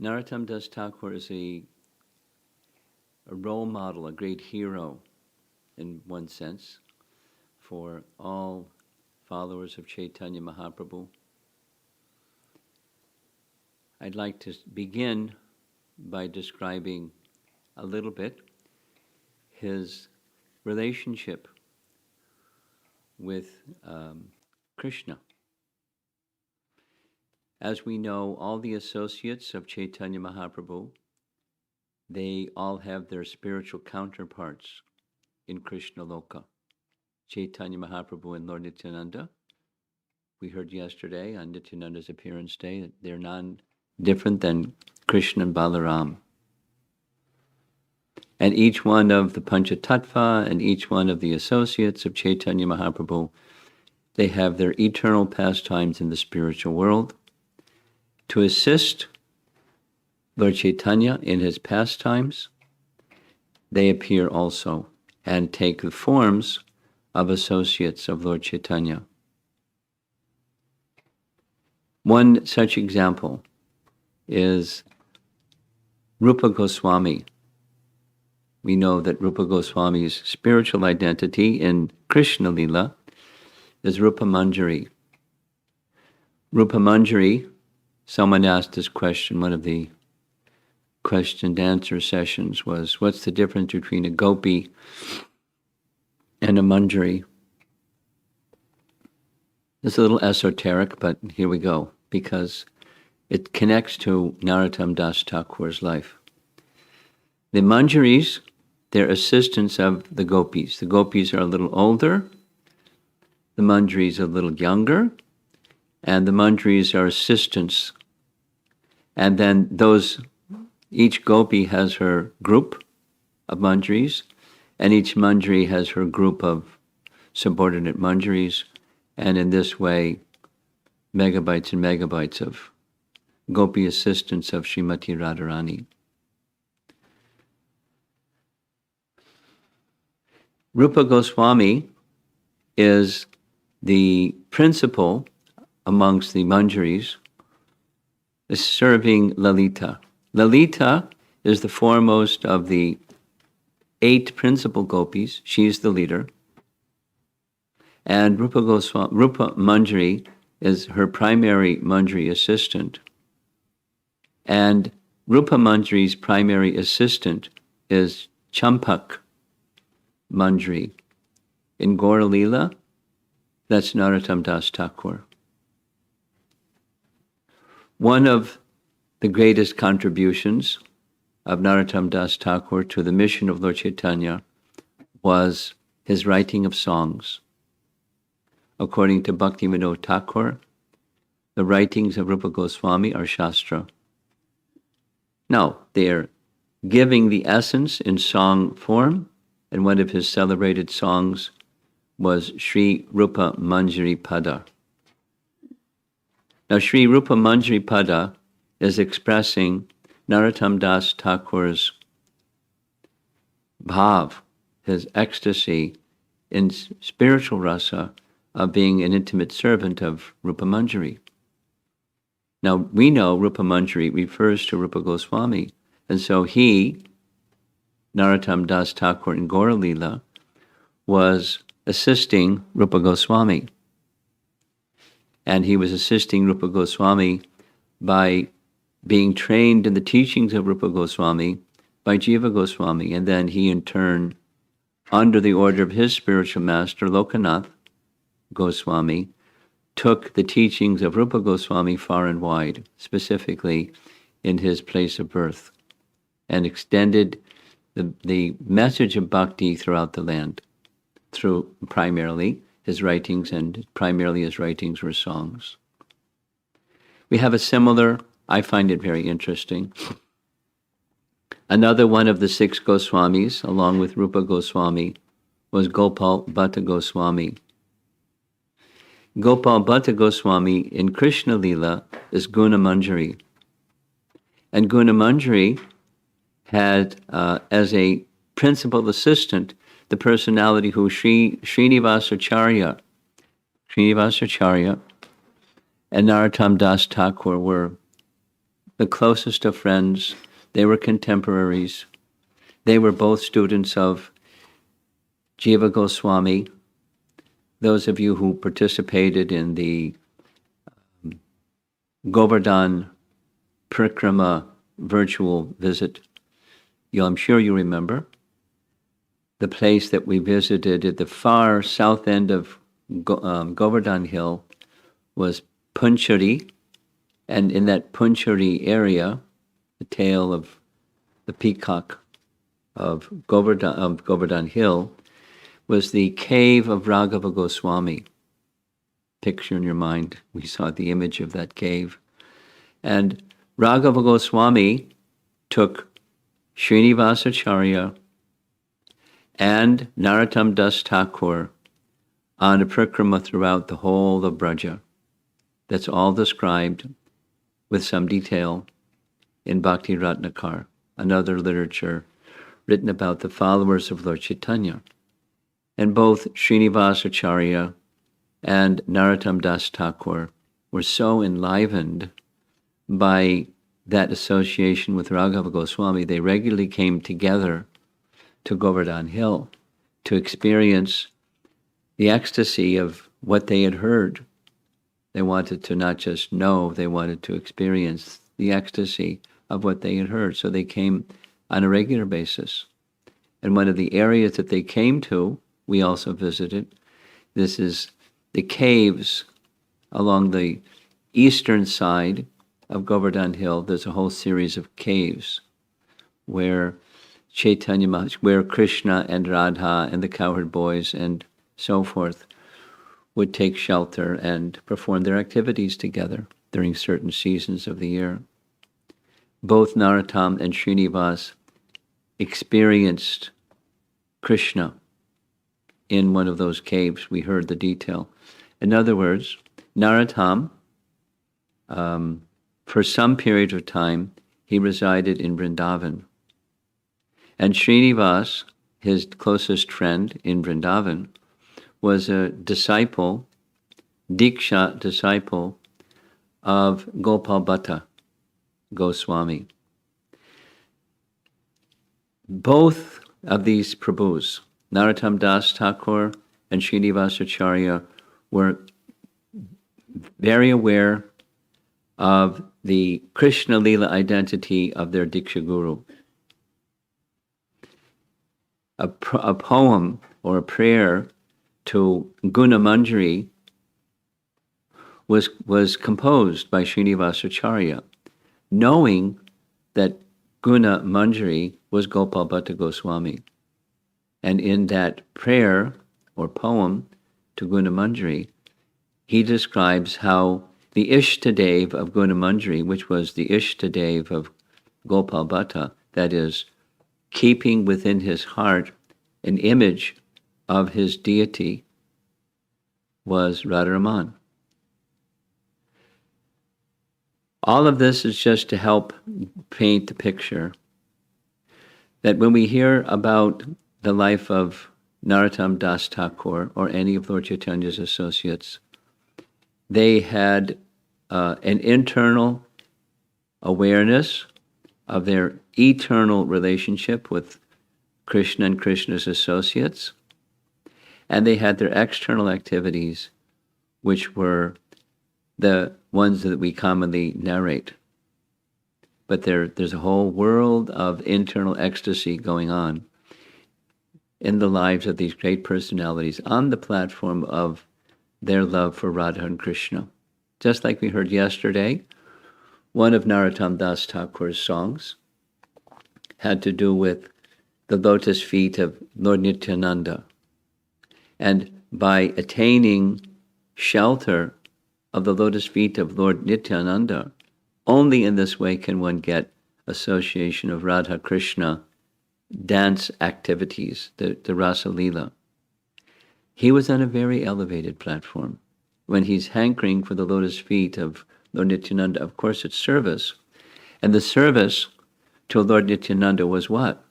Narottama Das Thakur is a role model, a great hero, in one sense, for all followers of Chaitanya Mahaprabhu. I'd like to begin by describing a little bit his relationship with Krishna. As we know, all the associates of Chaitanya Mahaprabhu, they all have their spiritual counterparts in Krishna Loka. Chaitanya Mahaprabhu and Lord Nithyananda, we heard yesterday on Nithyananda's appearance day that they're non-different than Krishna and Balaram. And each one of the Panchatattva and each one of the associates of Chaitanya Mahaprabhu, they have their eternal pastimes in the spiritual world. To assist Lord Chaitanya in his pastimes, they appear also and take the forms of associates of Lord Chaitanya. One such example is Rupa Goswami. We know that Rupa Goswami's spiritual identity in Krishna Lila is Rupa Manjari. Rupa Manjari, someone asked this question, one of the question and answer sessions was, what's the difference between a gopi and a manjari? It's a little esoteric, but here we go, because it connects to Narottama Das Thakur's life. The manjaris, they're assistants of the gopis. The gopis are a little older, the manjaris are a little younger, and the manjaris are assistants. And then each gopi has her group of manjaris, and each manjari has her group of subordinate manjaris, and in this way, megabytes and megabytes of gopi assistants of Srimati Radharani. Rupa Goswami is the principal amongst the manjaris, is serving Lalita. Lalita is the foremost of the 8 principal gopis. She's the leader. And Rupa Manjari is her primary manjari assistant. And Rupa Manjari's primary assistant is Champak Manjari. In Gaura Lila, that's Narottama Das Thakur. One of the greatest contributions of Narottama Das Thakur to the mission of Lord Chaitanya was his writing of songs. According to Bhaktivinoda Thakur, the writings of Rupa Goswami are Shastra. Now, they are giving the essence in song form, and one of his celebrated songs was Sri Rupa Manjari Pada. Now, Sri Rupa Manjari Pada is expressing Narottama Das Thakur's bhav, his ecstasy in spiritual rasa of being an intimate servant of Rupa Manjari. Now, we know Rupa Manjari refers to Rupa Goswami, and so he, Narottama Das Thakur in Gaura Lila, was assisting Rupa Goswami. And he was assisting Rupa Goswami by being trained in the teachings of Rupa Goswami by Jiva Goswami. And then he, in turn, under the order of his spiritual master, Lokanath Goswami, took the teachings of Rupa Goswami far and wide, specifically in his place of birth, and extended the message of bhakti throughout the land, through primarily his writings, and primarily his writings were songs. We have a similar, I find it very interesting, another one of the 6 Goswamis, along with Rupa Goswami, was Gopal Bhatta Goswami. Gopal Bhatta Goswami in Krishna Lila is Guna Manjari. And Guna Manjari had, as a principal assistant, the personality who Srinivasacharya and Narottama Das Thakur were the closest of friends. They were contemporaries. They were both students of Jiva Goswami. Those of you who participated in the Govardhan Parikrama virtual visit, I'm sure you remember the place that we visited at the far south end of Govardhan Hill was Punchari, and in that Punchari area, the tail of the peacock of Govardhan Hill, was the cave of Raghava Goswami. Picture in your mind, we saw the image of that cave. And Raghava Goswami took Srinivasacharya and Narottam Das Thakur on a parikrama throughout the whole of Braja. That's all described with some detail in Bhakti Ratnakar, another literature written about the followers of Lord Chaitanya. And both Srinivasacharya and Narottam Das Thakur were so enlivened by that association with Raghava Goswami, they regularly came together to Govardhan Hill to experience the ecstasy of what they had heard. They wanted to not just know, they wanted to experience the ecstasy of what they had heard. So they came on a regular basis. And one of the areas that they came to, we also visited. This is the caves along the eastern side of Govardhan Hill. There's a whole series of caves where where Krishna and Radha and the cowherd boys and so forth would take shelter and perform their activities together during certain seasons of the year. Both Narottam and Srinivas experienced Krishna in one of those caves. We heard the detail. In other words, Narottam, for some period of time, he resided in Vrindavan. And Srinivas, his closest friend in Vrindavan, was a disciple, Diksha disciple of Gopal Bhatta Goswami. Both of these Prabhus, Narottam Das Thakur and Srinivasacharya, were very aware of the Krishna Lila identity of their Diksha Guru. A poem or a prayer to Guna Manjari was composed by Srinivasacharya, knowing that Guna Manjari was Gopal Bhatta Goswami. And in that prayer or poem to Guna Manjari, he describes how the Ishtadev of Guna Manjari, which was the Ishtadev of Gopal Bhatta, that is, keeping within his heart an image of his deity, was Radharaman. All of this is just to help paint the picture that when we hear about the life of Narottam Das Thakur or any of Lord Chaitanya's associates, they had an internal awareness of their eternal relationship with Krishna and Krishna's associates, and they had their external activities, which were the ones that we commonly narrate. But there's a whole world of internal ecstasy going on in the lives of these great personalities on the platform of their love for Radha and Krishna. Just like we heard yesterday, one of Narottam Das Thakur's songs had to do with the lotus feet of Lord Nithyananda. And by attaining shelter of the lotus feet of Lord Nithyananda, only in this way can one get association of Radha Krishna dance activities, the Rasa Leela. He was on a very elevated platform. When he's hankering for the lotus feet of Lord Nithyananda, of course it's service. And the service to Lord Nithyananda was what?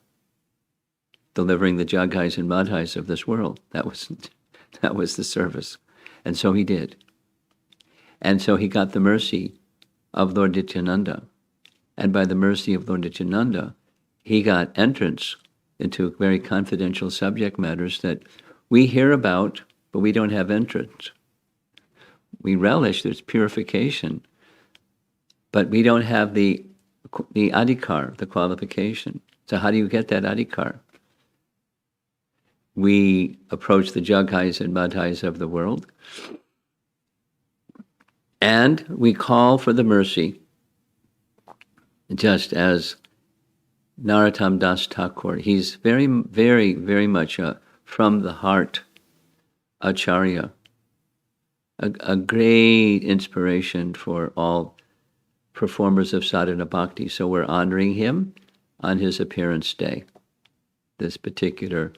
Delivering the Jaghais and Madhais of this world. That was the service. And so he did. And so he got the mercy of Lord Nithyananda. And by the mercy of Lord Nithyananda, he got entrance into very confidential subject matters that we hear about, but we don't have entrance. We relish there's purification, but we don't have the adhikar, the qualification. So how do you get that adhikar? We approach the Jaghais and Madhais of the world, and we call for the mercy, just as Narottama Das Thakur. He's very, very, very much a from the heart acharya, a great inspiration for all performers of sadhana bhakti. So we're honoring him on his appearance day, this particular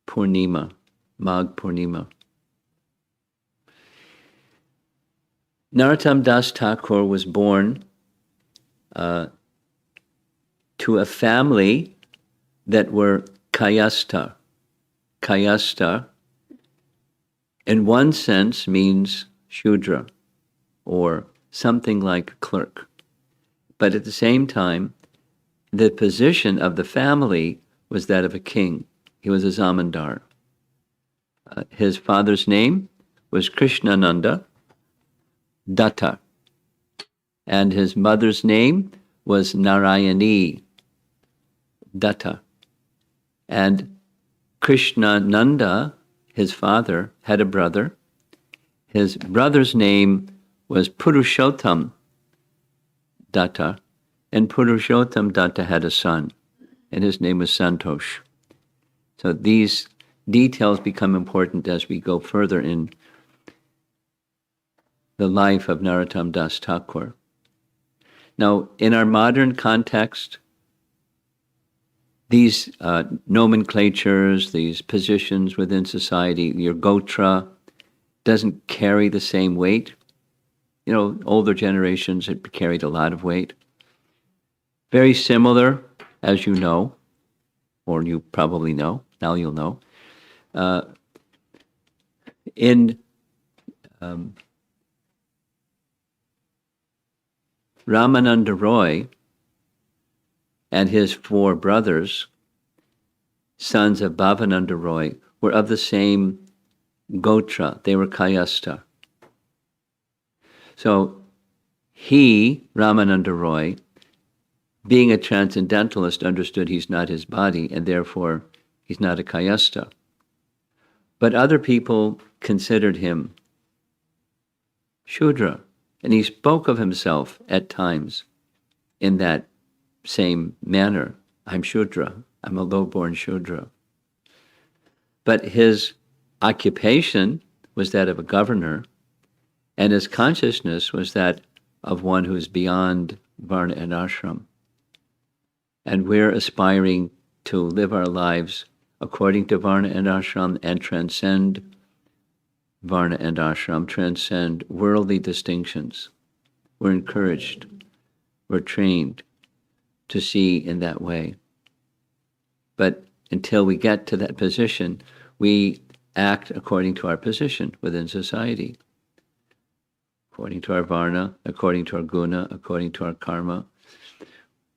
Purnima, Magh Purnima. Narottama Das Thakur was born to a family that were kayastha. Kayastha, in one sense, means Shudra, or something like a clerk. But at the same time, the position of the family was that of a king. He was a zamindar. His father's name was Krishnananda Datta, and his mother's name was Narayani Datta. And Krishnananda, his father, had a brother. His brother's name was Purushottam Datta, and Purushottam Datta had a son, and his name was Santosh. So these details become important as we go further in the life of Narottama Das Thakur. Now, in our modern context, these nomenclatures, these positions within society, your gotra doesn't carry the same weight. You know, older generations, it carried a lot of weight. Very similar, as you know, or you probably know, now you'll know, in Ramananda Roy and his 4 brothers, sons of Bhavananda Roy, were of the same gotra. They were kayastha. So he, Ramananda Roy, being a transcendentalist, understood he's not his body, and therefore he's not a kayastha. But other people considered him Shudra, and he spoke of himself at times in that same manner. I'm Shudra, I'm a low-born Shudra. But his occupation was that of a governor, and his consciousness was that of one who's beyond Varna and Ashram. And we're aspiring to live our lives according to Varna and Ashram and transcend Varna and Ashram, transcend worldly distinctions. We're encouraged, we're trained to see in that way. But until we get to that position, we act according to our position within society, according to our Varna, according to our Guna, according to our Karma.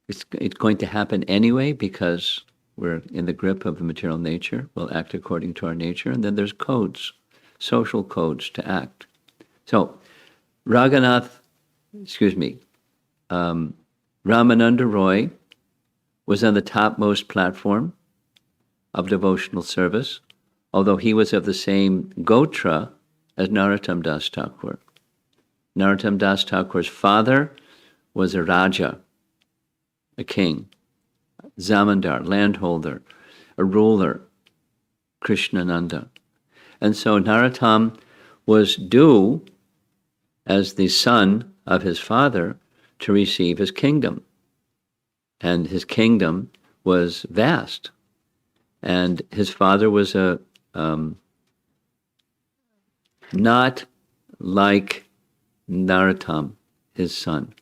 It's going to happen anyway because we're in the grip of the material nature. We'll act according to our nature. And then there's codes, social codes to act. So Ramananda Roy was on the topmost platform of devotional service, although he was of the same gotra as Narottama Das Thakur. Narottama Das Thakur's father was a Raja, a king, zamindar, landholder, a ruler, Krishnananda. And so Narottama was due, as the son of his father, to receive his kingdom. And his kingdom was vast. And his father was not like Narottama, his son.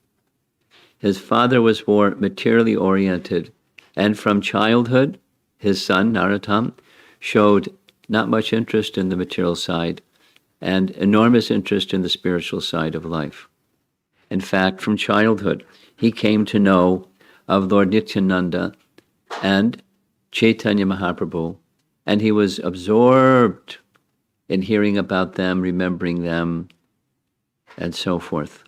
His father was more materially oriented, and from childhood, his son, Narottama, showed not much interest in the material side and enormous interest in the spiritual side of life. In fact, from childhood, he came to know of Lord Nithyananda and Caitanya Mahaprabhu, and he was absorbed in hearing about them, remembering them, and so forth.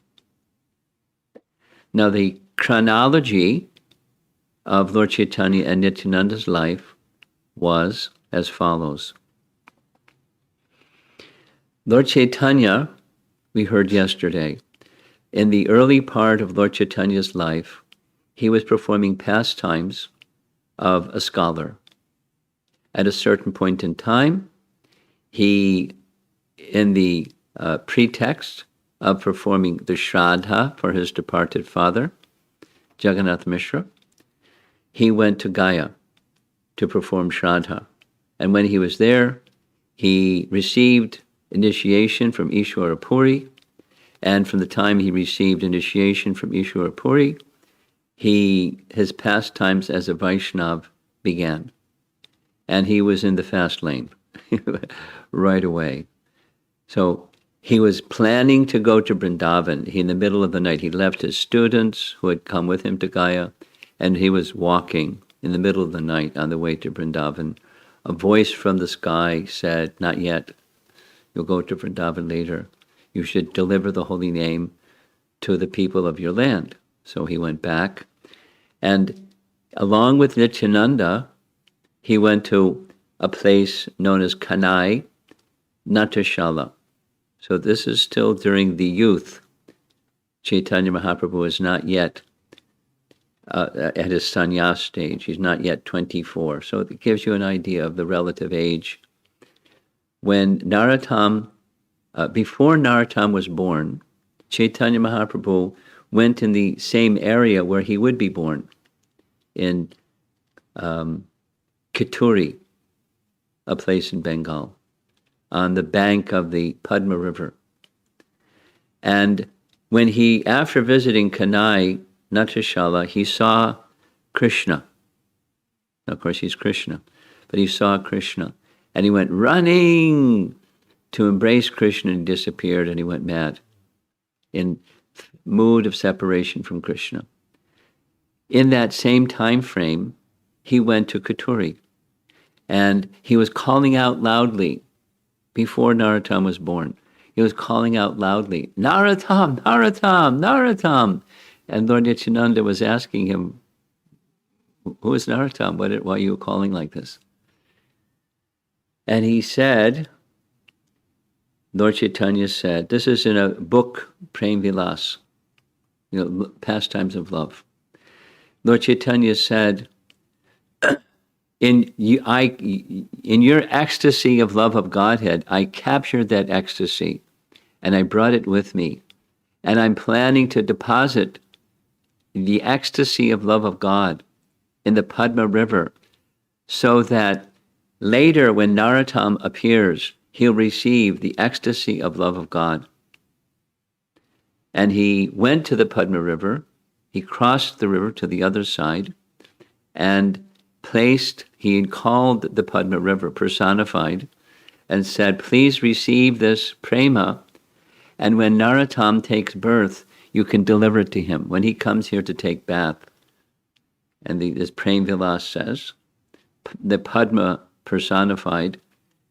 Now, the chronology of Lord Chaitanya and Nityananda's life was as follows. Lord Chaitanya, we heard yesterday, in the early part of Lord Chaitanya's life, he was performing pastimes of a scholar. At a certain point in time, he, in the pretext of performing the Shraddha for his departed father, Jagannath Mishra, he went to Gaya to perform Shraddha. And when he was there, he received initiation from Ishwara Puri, and from the time he received initiation from Ishwara Puri, his pastimes as a Vaishnav began. And he was in the fast lane right away. So he was planning to go to Vrindavan. In the middle of the night, he left his students who had come with him to Gaya, and he was walking in the middle of the night on the way to Vrindavan. A voice from the sky said, "Not yet. You'll go to Vrindavan later. You should deliver the holy name to the people of your land." So he went back, and along with Nityananda, he went to a place known as Kanai Natashala. So this is still during the youth. Chaitanya Mahaprabhu is not yet at his sannyas stage. He's not yet 24. So it gives you an idea of the relative age. When Narottama, before Narottama was born, Chaitanya Mahaprabhu went in the same area where he would be born, in Kituri, a place in Bengal, on the bank of the Padma River. And when he, after visiting Kanai Natashala, he saw Krishna. Of course, he's Krishna, but he saw Krishna, and he went running to embrace Krishna, and disappeared, and he went mad, in mood of separation from Krishna. In that same time frame, he went to Kituri, and he was calling out loudly before Narottama was born. He was calling out loudly, "Narottam, Narottam, Narottam." And Lord Nityananda was asking him, "Who is Narottam? Why are you calling like this?" And he said, Lord Chaitanya said, this is in a book, Prem Vilas, Pastimes of Love. Lord Chaitanya said, in your ecstasy of love of Godhead, I captured that ecstasy, and I brought it with me. And I'm planning to deposit the ecstasy of love of God in the Padma River, so that later when Narottama appears, he'll receive the ecstasy of love of God. And he went to the Padma River, he crossed the river to the other side, and he called the Padma River, personified, and said, "Please receive this prema, and when Narottama takes birth, you can deliver it to him when he comes here to take bath." And this Prem Vilas says, the Padma personified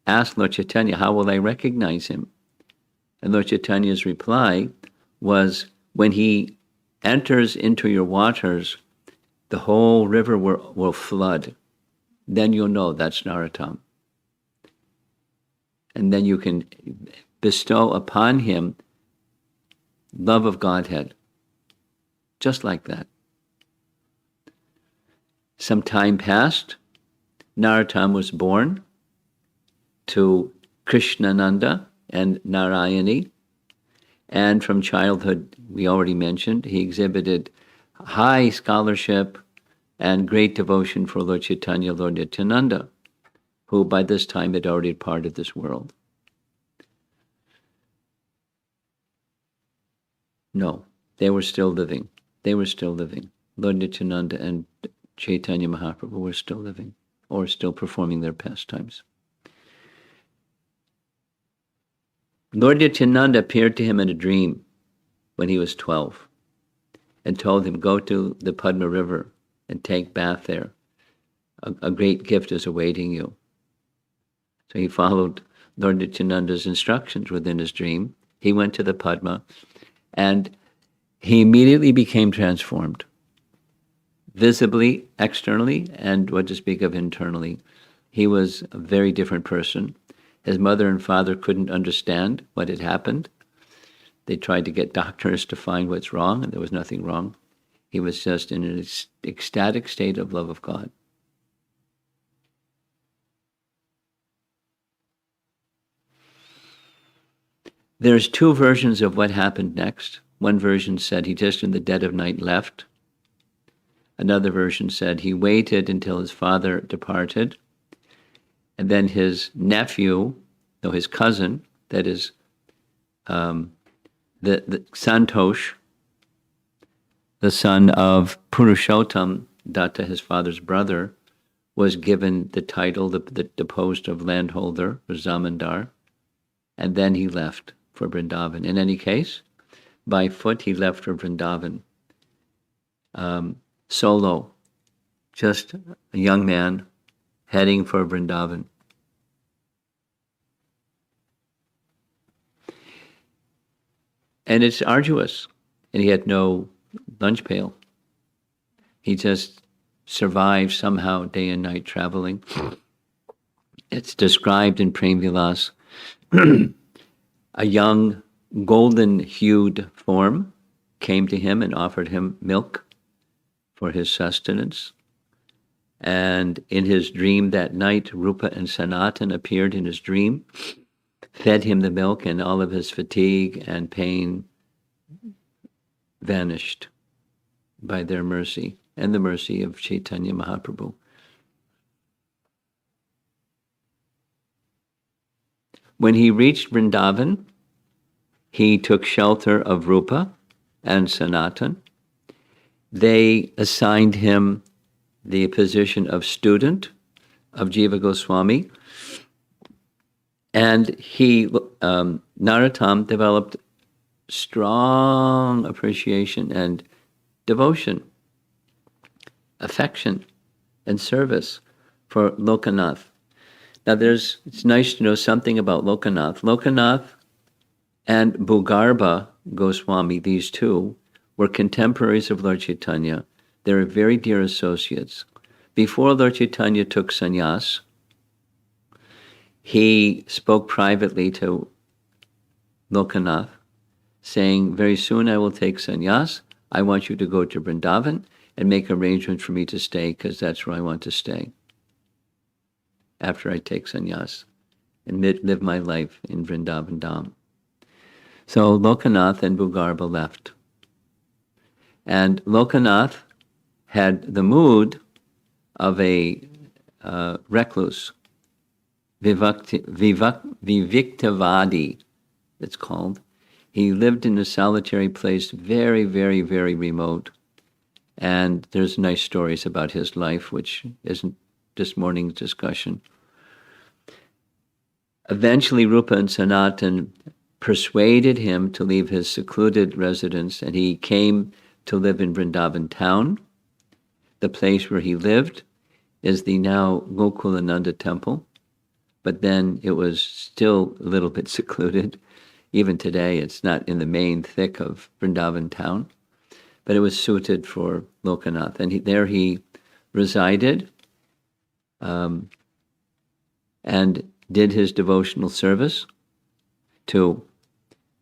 asked Lord Chaitanya, "How will I recognize him?" And Lord Chaitanya's reply was, "When he enters into your waters, the whole river will flood. Then you'll know that's Narottama. And then you can bestow upon him love of Godhead." Just like that. Some time passed. Narottama was born to Krishnananda and Narayani. And from childhood, we already mentioned, he exhibited high scholarship and great devotion for Lord Chaitanya, Lord Nityananda, who by this time had already departed this world. No, they were still living. They were still living. Lord Nityananda and Chaitanya Mahaprabhu were still living, or still performing their pastimes. Lord Nityananda appeared to him in a dream when he was 12 and told him, go to the Padma River and take bath there. A great gift is awaiting you. So he followed Lord Nithyananda's instructions within his dream. He went to the Padma, and he immediately became transformed, visibly, externally, and what to speak of internally. He was a very different person. His mother and father couldn't understand what had happened. They tried to get doctors to find what's wrong, and there was nothing wrong. He was just in an ecstatic state of love of God. There's two versions of what happened next. One version said he just in the dead of night left. Another version said he waited until his father departed, and then his nephew, no, his cousin, that is the Santosh, the son of Purushottam Datta, his father's brother, was given the title, the post of landholder or zamindar, and then he left for Vrindavan. In any case, by foot he left for Vrindavan, solo, just a young man heading for Vrindavan. And it's arduous, and he had no lunch pail. He just survived somehow day and night traveling. It's described in Prem Vilas, a young golden-hued form came to him and offered him milk for his sustenance. And in his dream that night, Rupa and Sanatan appeared in his dream, fed him the milk, and all of his fatigue and pain vanished by their mercy and the mercy of Chaitanya Mahaprabhu. When he reached Vrindavan, he took shelter of Rupa and Sanatan. They assigned him the position of student of Jiva Goswami, and he, Narottama, developed strong appreciation and devotion, affection, and service for Lokanath. Now it's nice to know something about Lokanath. Lokanath and Bhugarbha Goswami, these two, were contemporaries of Lord Chaitanya. They were very dear associates. Before Lord Chaitanya took sannyas, he spoke privately to Lokanath, saying, very soon I will take sannyas. I want you to go to Vrindavan and make arrangements for me to stay, because that's where I want to stay after I take sannyas and live my life in Vrindavan Dham. So Lokanath and Bhugarbha left. And Lokanath had the mood of a recluse, Viviktavadi, it's called. He lived in a solitary place, very, very, very remote. And there's nice stories about his life, which isn't this morning's discussion. Eventually, Rupa and Sanatan persuaded him to leave his secluded residence, and he came to live in Vrindavan town. The place where he lived is the now Gokulananda temple, but then it was still a little bit secluded. Even today, it's not in the main thick of Vrindavan town, but it was suited for Lokanath. And there he resided and did his devotional service to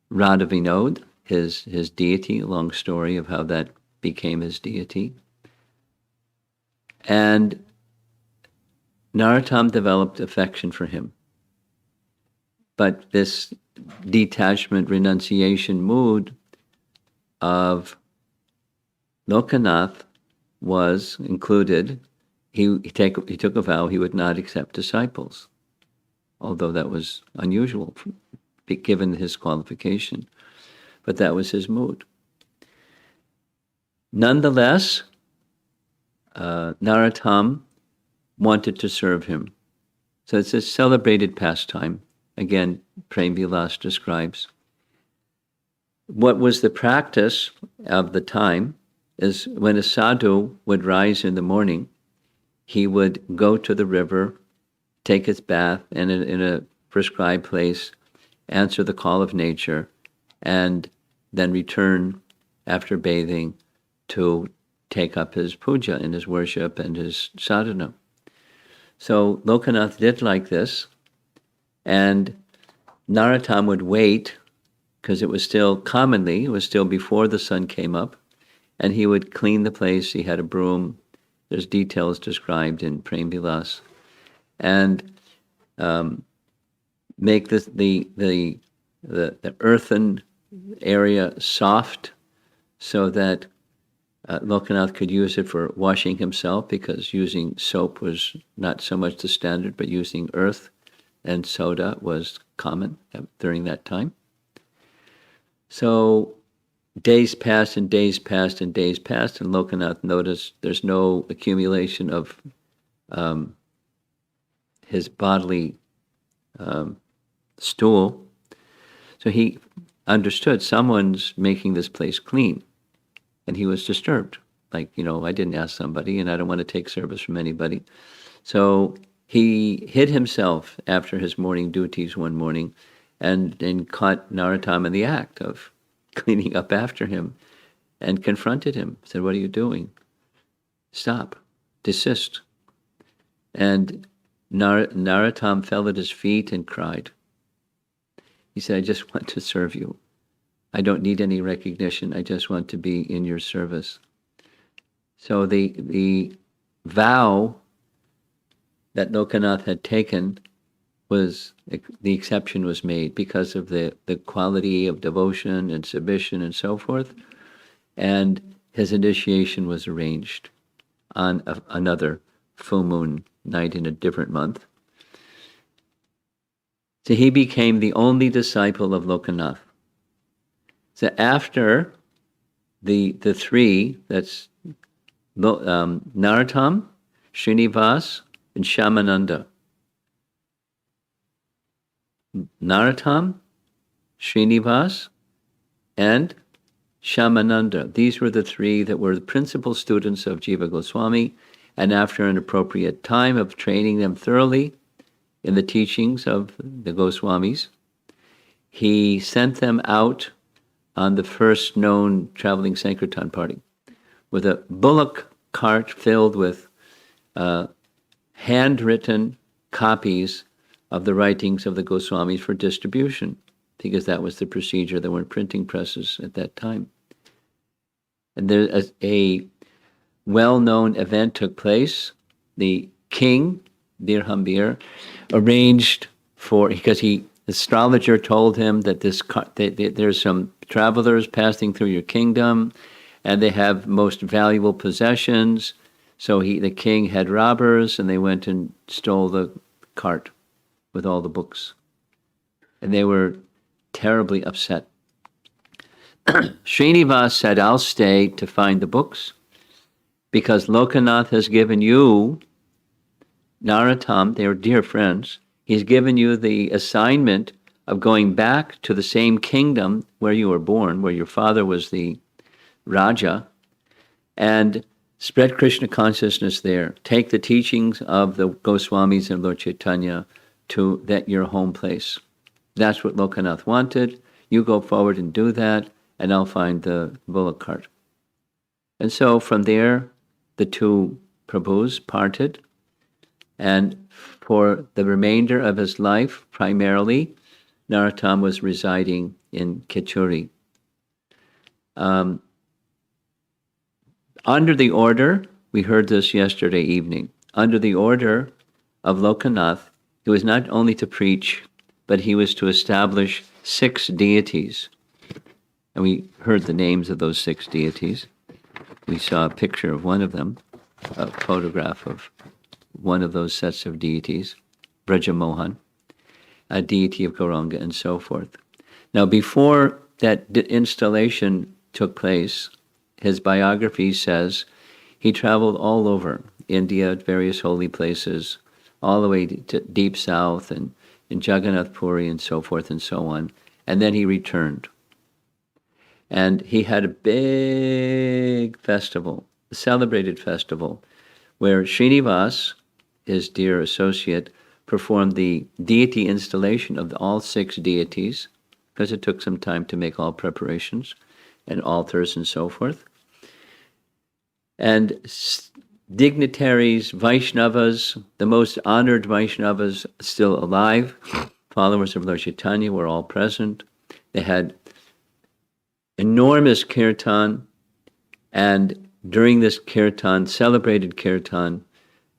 Radha Vinod, his deity, a long story of how that became his deity. And Narottama developed affection for him. But this detachment, renunciation mood of Lokanath was included. He took a vow he would not accept disciples, although that was unusual given his qualification. But that was his mood. Nonetheless, Narottama wanted to serve him. So it's a celebrated pastime. Again, Prem Vilas describes. what was the practice of the time is when a sadhu would rise in the morning, he would go to the river, take his bath, and in a prescribed place, answer the call of nature, and then return after bathing to take up his puja and his worship and his sadhana. So Lokanath did like this, and Narottama would wait, because it was still before the sun came up, and he would clean the place. He had a broom. There's details described in Prem Vilas, and make the earthen area soft, so that Lokanath could use it for washing himself, because using soap was not so much the standard, but using earth and soda was common during that time. So days passed and days passed and days passed, and Lokanath noticed there's no accumulation of his bodily stool. So he understood someone's making this place clean, and he was disturbed. Like, I didn't ask somebody, and I don't want to take service from anybody. So he hid himself after his morning duties one morning, and caught Narottama in the act of cleaning up after him, and confronted him. Said, "What are you doing? Stop. Desist." And Narottama fell at his feet and cried. He said, "I just want to serve you. I don't need any recognition. I just want to be in your service." So the vow that Lokanath had taken was, the exception was made because of the quality of devotion and submission and so forth, and his initiation was arranged on another full moon night in a different month. So he became the only disciple of Lokanath. So after the three, that's Narottama, Srinivas, and Shamananda. Narottama, Srinivas, and Shamananda. These were the three that were the principal students of Jiva Goswami, and after an appropriate time of training them thoroughly in the teachings of the Goswamis, he sent them out on the first known traveling Sankirtan party with a bullock cart filled with handwritten copies of the writings of the Goswamis for distribution, because that was the procedure. There weren't printing presses at that time. And there, a well-known event took place. The king, Birhambir, arranged for, because the astrologer told him that there's some travelers passing through your kingdom, and they have most valuable possessions. So the king had robbers, and they went and stole the cart with all the books. And they were terribly upset. Srinivas said, "I'll stay to find the books, because Lokanath has given you, Narottama, they were dear friends, he's given you the assignment of going back to the same kingdom where you were born, where your father was the Raja, and spread Krishna consciousness there. Take the teachings of the Goswamis and Lord Caitanya to your home place. That's what Lokanath wanted. You go forward and do that, and I'll find the bullock cart." And so from there, the two Prabhus parted, and for the remainder of his life, primarily, Narottama was residing in Kechuri. Under the order, we heard this yesterday evening, under the order of Lokanath, he was not only to preach, but he was to establish 6 deities. And we heard the names of those 6 deities. We saw a picture of one of them, a photograph of one of those sets of deities, Brajamohan, a deity of Gauranga, and so forth. Now, before that installation took place, his biography says he traveled all over India, at various holy places, all the way to deep south and in Jagannath Puri and so forth and so on, and then he returned. And he had a big festival, a celebrated festival, where Srinivas, his dear associate, performed the deity installation of all 6 deities, because it took some time to make all preparations and altars and so forth. And dignitaries, Vaishnavas, the most honored Vaishnavas still alive, followers of Lord Chaitanya, were all present. They had enormous kirtan, and during this kirtan, celebrated kirtan,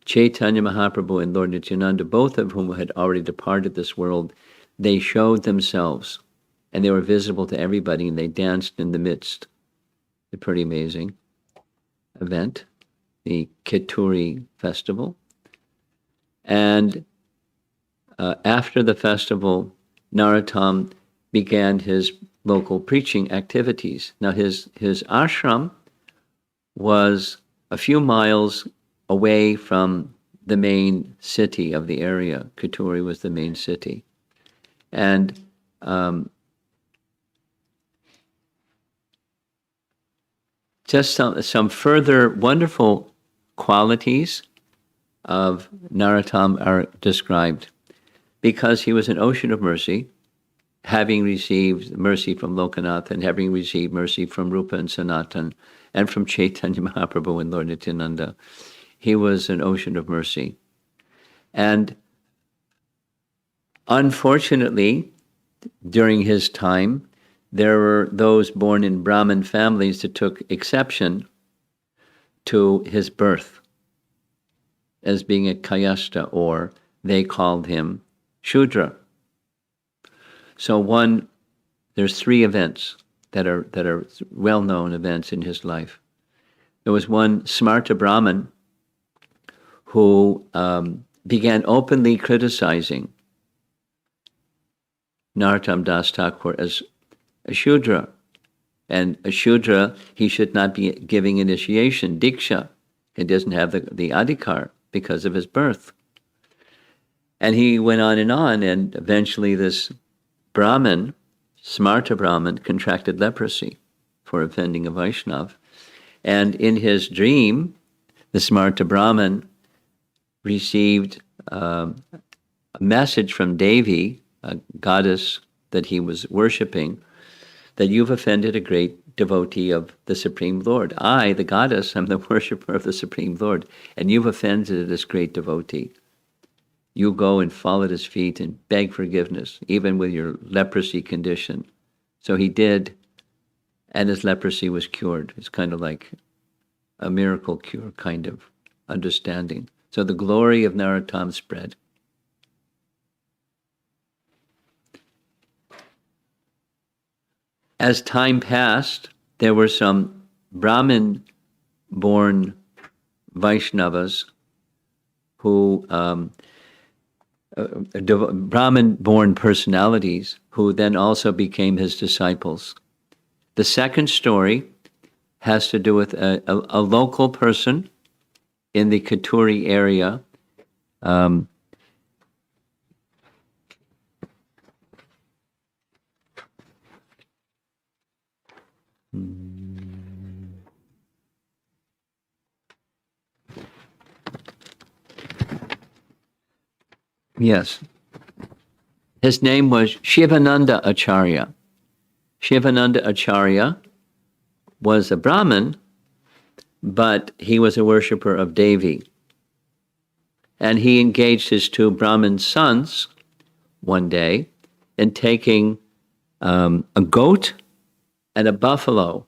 Chaitanya Mahaprabhu and Lord Nithyananda, both of whom had already departed this world, they showed themselves, and they were visible to everybody, and they danced in the midst. A pretty amazing event, the Kituri festival. And after the festival, Narottama began his local preaching activities. Now his ashram was a few miles away from the main city of the area. Kituri was the main city. And just some further wonderful qualities of Narottama are described. Because he was an ocean of mercy, having received mercy from Lokanath and having received mercy from Rupa and Sanatan and from Chaitanya Mahaprabhu and Lord Nithyananda, he was an ocean of mercy. And unfortunately, during his time, there were those born in Brahmin families that took exception to his birth as being a kayasta, or they called him Shudra. So there's 3 events that are well-known events in his life. There was one Smarta Brahmin who began openly criticizing Narottam Das Thakur as a Shudra. And a Shudra, he should not be giving initiation, Diksha. He doesn't have the adhikar because of his birth. And he went on, and eventually this Brahmin, Smarta Brahmin, contracted leprosy for offending a Vaishnav. And in his dream, the Smarta Brahmin received a message from Devi, a goddess that he was worshipping, that you've offended a great devotee of the Supreme Lord. I, the goddess, am the worshiper of the Supreme Lord, and you've offended this great devotee. You go and fall at his feet and beg forgiveness, even with your leprosy condition. So he did, and his leprosy was cured. It's kind of like a miracle cure kind of understanding. So the glory of Narottama spread. As time passed, there were some Brahmin-born Vaishnavas who Brahmin-born personalities who then also became his disciples. The second story has to do with a local person in the Kituri area. Yes. His name was Shivananda Acharya. Shivananda Acharya was a Brahmin, but he was a worshipper of Devi. And he engaged his 2 Brahmin sons one day in taking a goat and a buffalo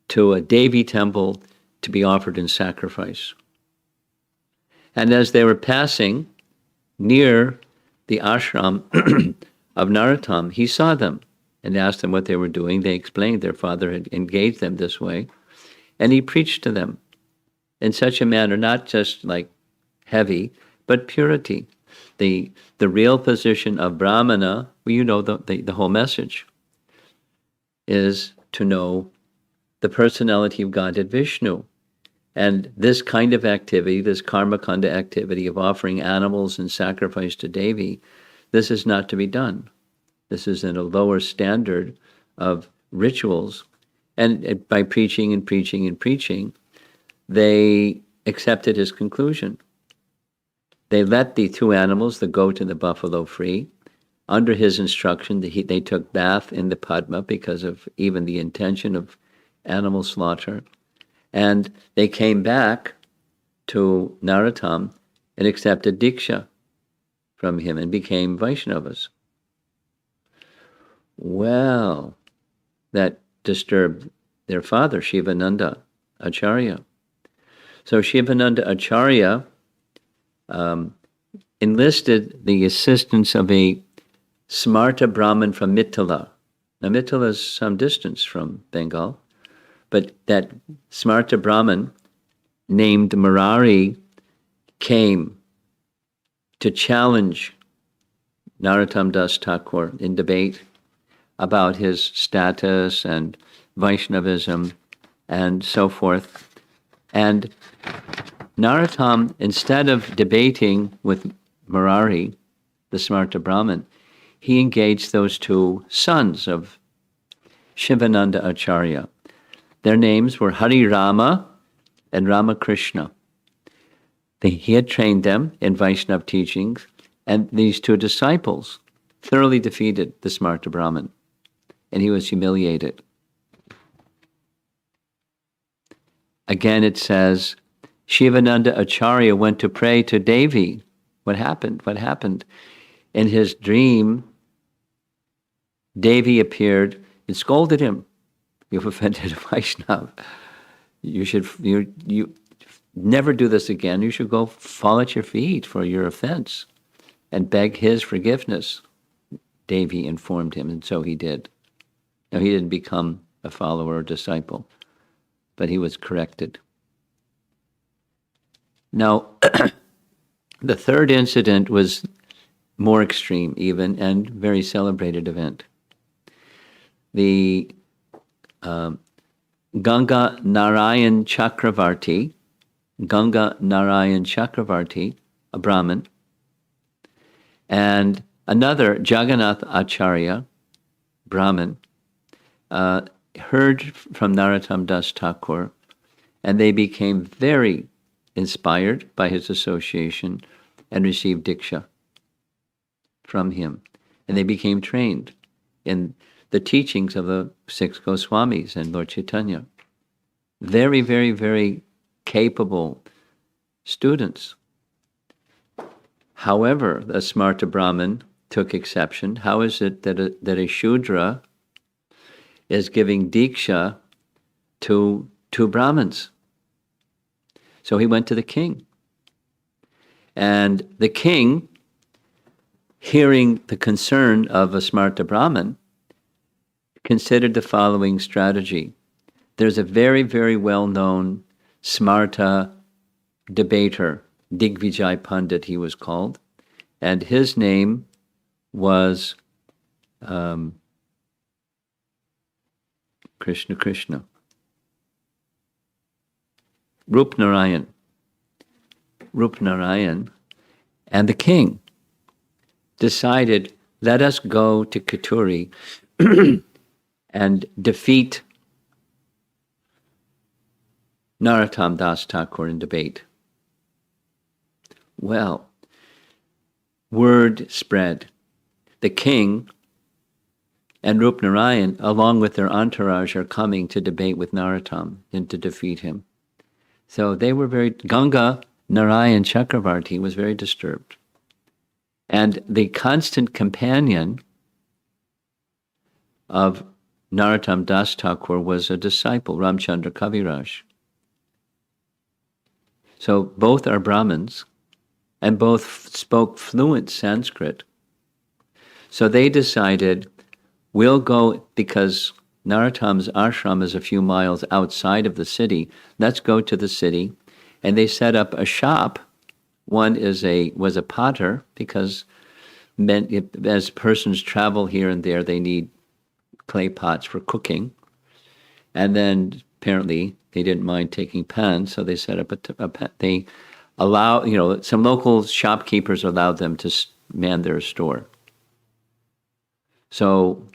to a Devi temple to be offered in sacrifice. And as they were passing near the ashram of Narottama, he saw them and asked them what they were doing. They explained their father had engaged them this way, and he preached to them in such a manner, not just like heavy, but purity. The real position of Brahmana, well, you know the whole message, is to know the personality of Godhead Vishnu. And this kind of activity, this karma kanda activity of offering animals and sacrifice to Devi, this is not to be done. This is in a lower standard of rituals. And by preaching and preaching and preaching, they accepted his conclusion. They let the two animals, the goat and the buffalo, free. Under his instruction, they took bath in the Padma because of even the intention of animal slaughter. And they came back to Narottama and accepted Diksha from him and became Vaishnavas. Well, that disturbed their father, Shivananda Acharya. So Shivananda Acharya enlisted the assistance of a Smarta Brahmin from Mithila. Now Mithila is some distance from Bengal, but that Smarta Brahmin named Murari came to challenge Narottama Das Thakur in debate about his status and Vaishnavism and so forth. And Narottama, instead of debating with Murari, the Smarta Brahmin, he engaged those two sons of Shivananda Acharya. Their names were Hari Rama and Ramakrishna. He had trained them in Vaishnava teachings, and these two disciples thoroughly defeated the Smarta Brahmin, and he was humiliated. Again, it says, Shivananda Acharya went to pray to Devi. What happened? What happened? In his dream, Devi appeared and scolded him. You've offended a Vaishnava. You never do this again. You should go fall at your feet for your offense and beg his forgiveness. Devi informed him, and so he did. Now, he didn't become a follower or disciple, but he was corrected. Now, the third incident was more extreme even, and very celebrated event. The Ganga Narayan Chakravarti, a Brahmin, and another Jagannath Acharya, Brahmin, heard from Narottama Das Thakur, and they became very inspired by his association and received Diksha from him. And they became trained in the teachings of the 6 Goswamis and Lord Caitanya. Very, very, very capable students. However, the Smarta Brahmin took exception. How is it that a Shudra is giving Diksha to two Brahmins? So he went to the king. And the king, hearing the concern of a Smarta Brahmin, considered the following strategy. There's a very, very well-known Smarta debater, Digvijay Pandit he was called, and his name was Krishna. Rupa Narayan, and the king decided, let us go to Katuri and defeat Narottama Das Thakur in debate. Well, word spread. The king and Rupa Narayan, along with their entourage, are coming to debate with Narottama and to defeat him. So they were Ganga Narayan Chakravarti was very disturbed. And the constant companion of Narottama Das Thakur was a disciple, Ramchandra Kaviraj. So both are Brahmins, and both spoke fluent Sanskrit. So they decided, we'll go, because Narottama's ashram is a few miles outside of the city, let's go to the city. And they set up a shop. One was a potter, because as persons travel here and there, they need clay pots for cooking. And then apparently they didn't mind taking pans, so they set up they allow, some local shopkeepers allowed them to man their store. So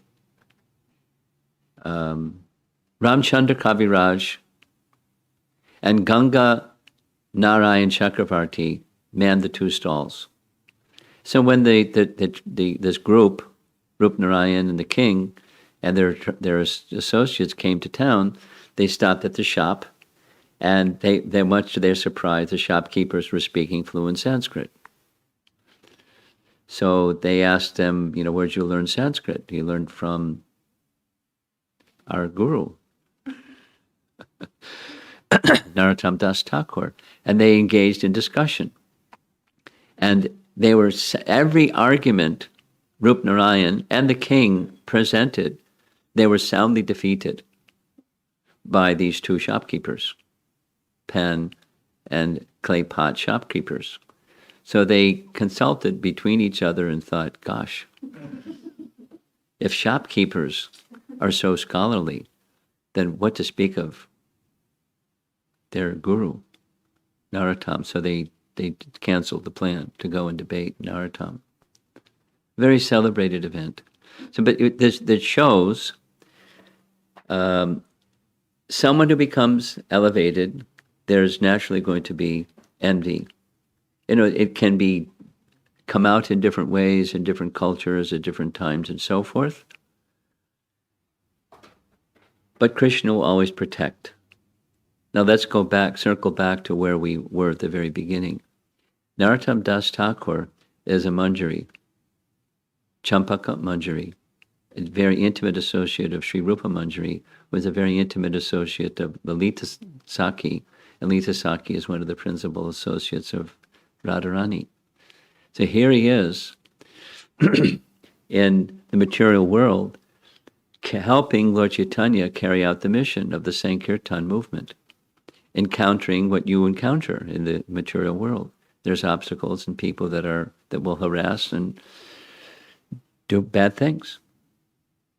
Ramchandra Kaviraj and Ganga Narayan Chakravarti manned the two stalls. So when this group, Rup Narayan and the king, and their associates came to town, they stopped at the shop, and they much to their surprise, the shopkeepers were speaking fluent Sanskrit. So they asked them, where'd you learn Sanskrit? You learned from our guru, Narottama Das Thakur. And they engaged in discussion. And every argument Rup Narayan and the king presented, they were soundly defeated by these two shopkeepers, pan and clay pot shopkeepers. So they consulted between each other and thought, gosh, if shopkeepers are so scholarly, then what to speak of their guru, Narottama? So they canceled the plan to go and debate Narottama. Very celebrated event. So, but that shows someone who becomes elevated, there's naturally going to be envy. It can come out in different ways, in different cultures, at different times, and so forth. But Krishna will always protect. Now let's circle back to where we were at the very beginning. Narottama Das Thakur is a Manjari, Champaka Manjari, a very intimate associate of Sri Rupa Manjari, was a very intimate associate of Lalita Sakhi, and Lalita Sakhi is one of the principal associates of Radharani. So here he is in the material world, helping Lord Chaitanya carry out the mission of the Sankirtan movement, encountering what you encounter in the material world. There's obstacles and people that will harass and do bad things.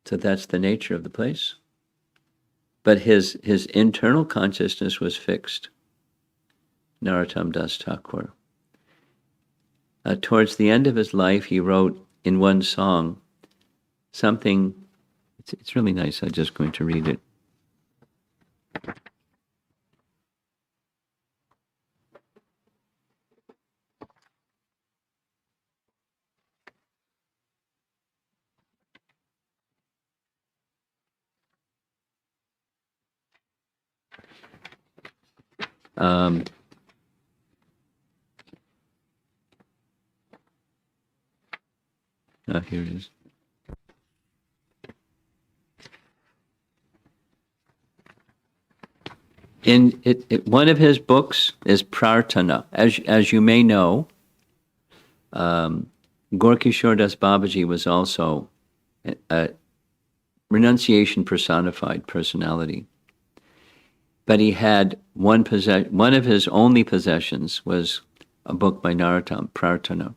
So that's the nature of the place. But his internal consciousness was fixed. Narottama Das Thakur. Towards the end of his life, he wrote in one song something. It's really nice. I'm just going to read it. Here it is. One of his books is Prarthana. As you may know, Gorkishore Das Babaji was also a renunciation personified personality. But he had one of his only possessions was a book by Narottama, Prarthana.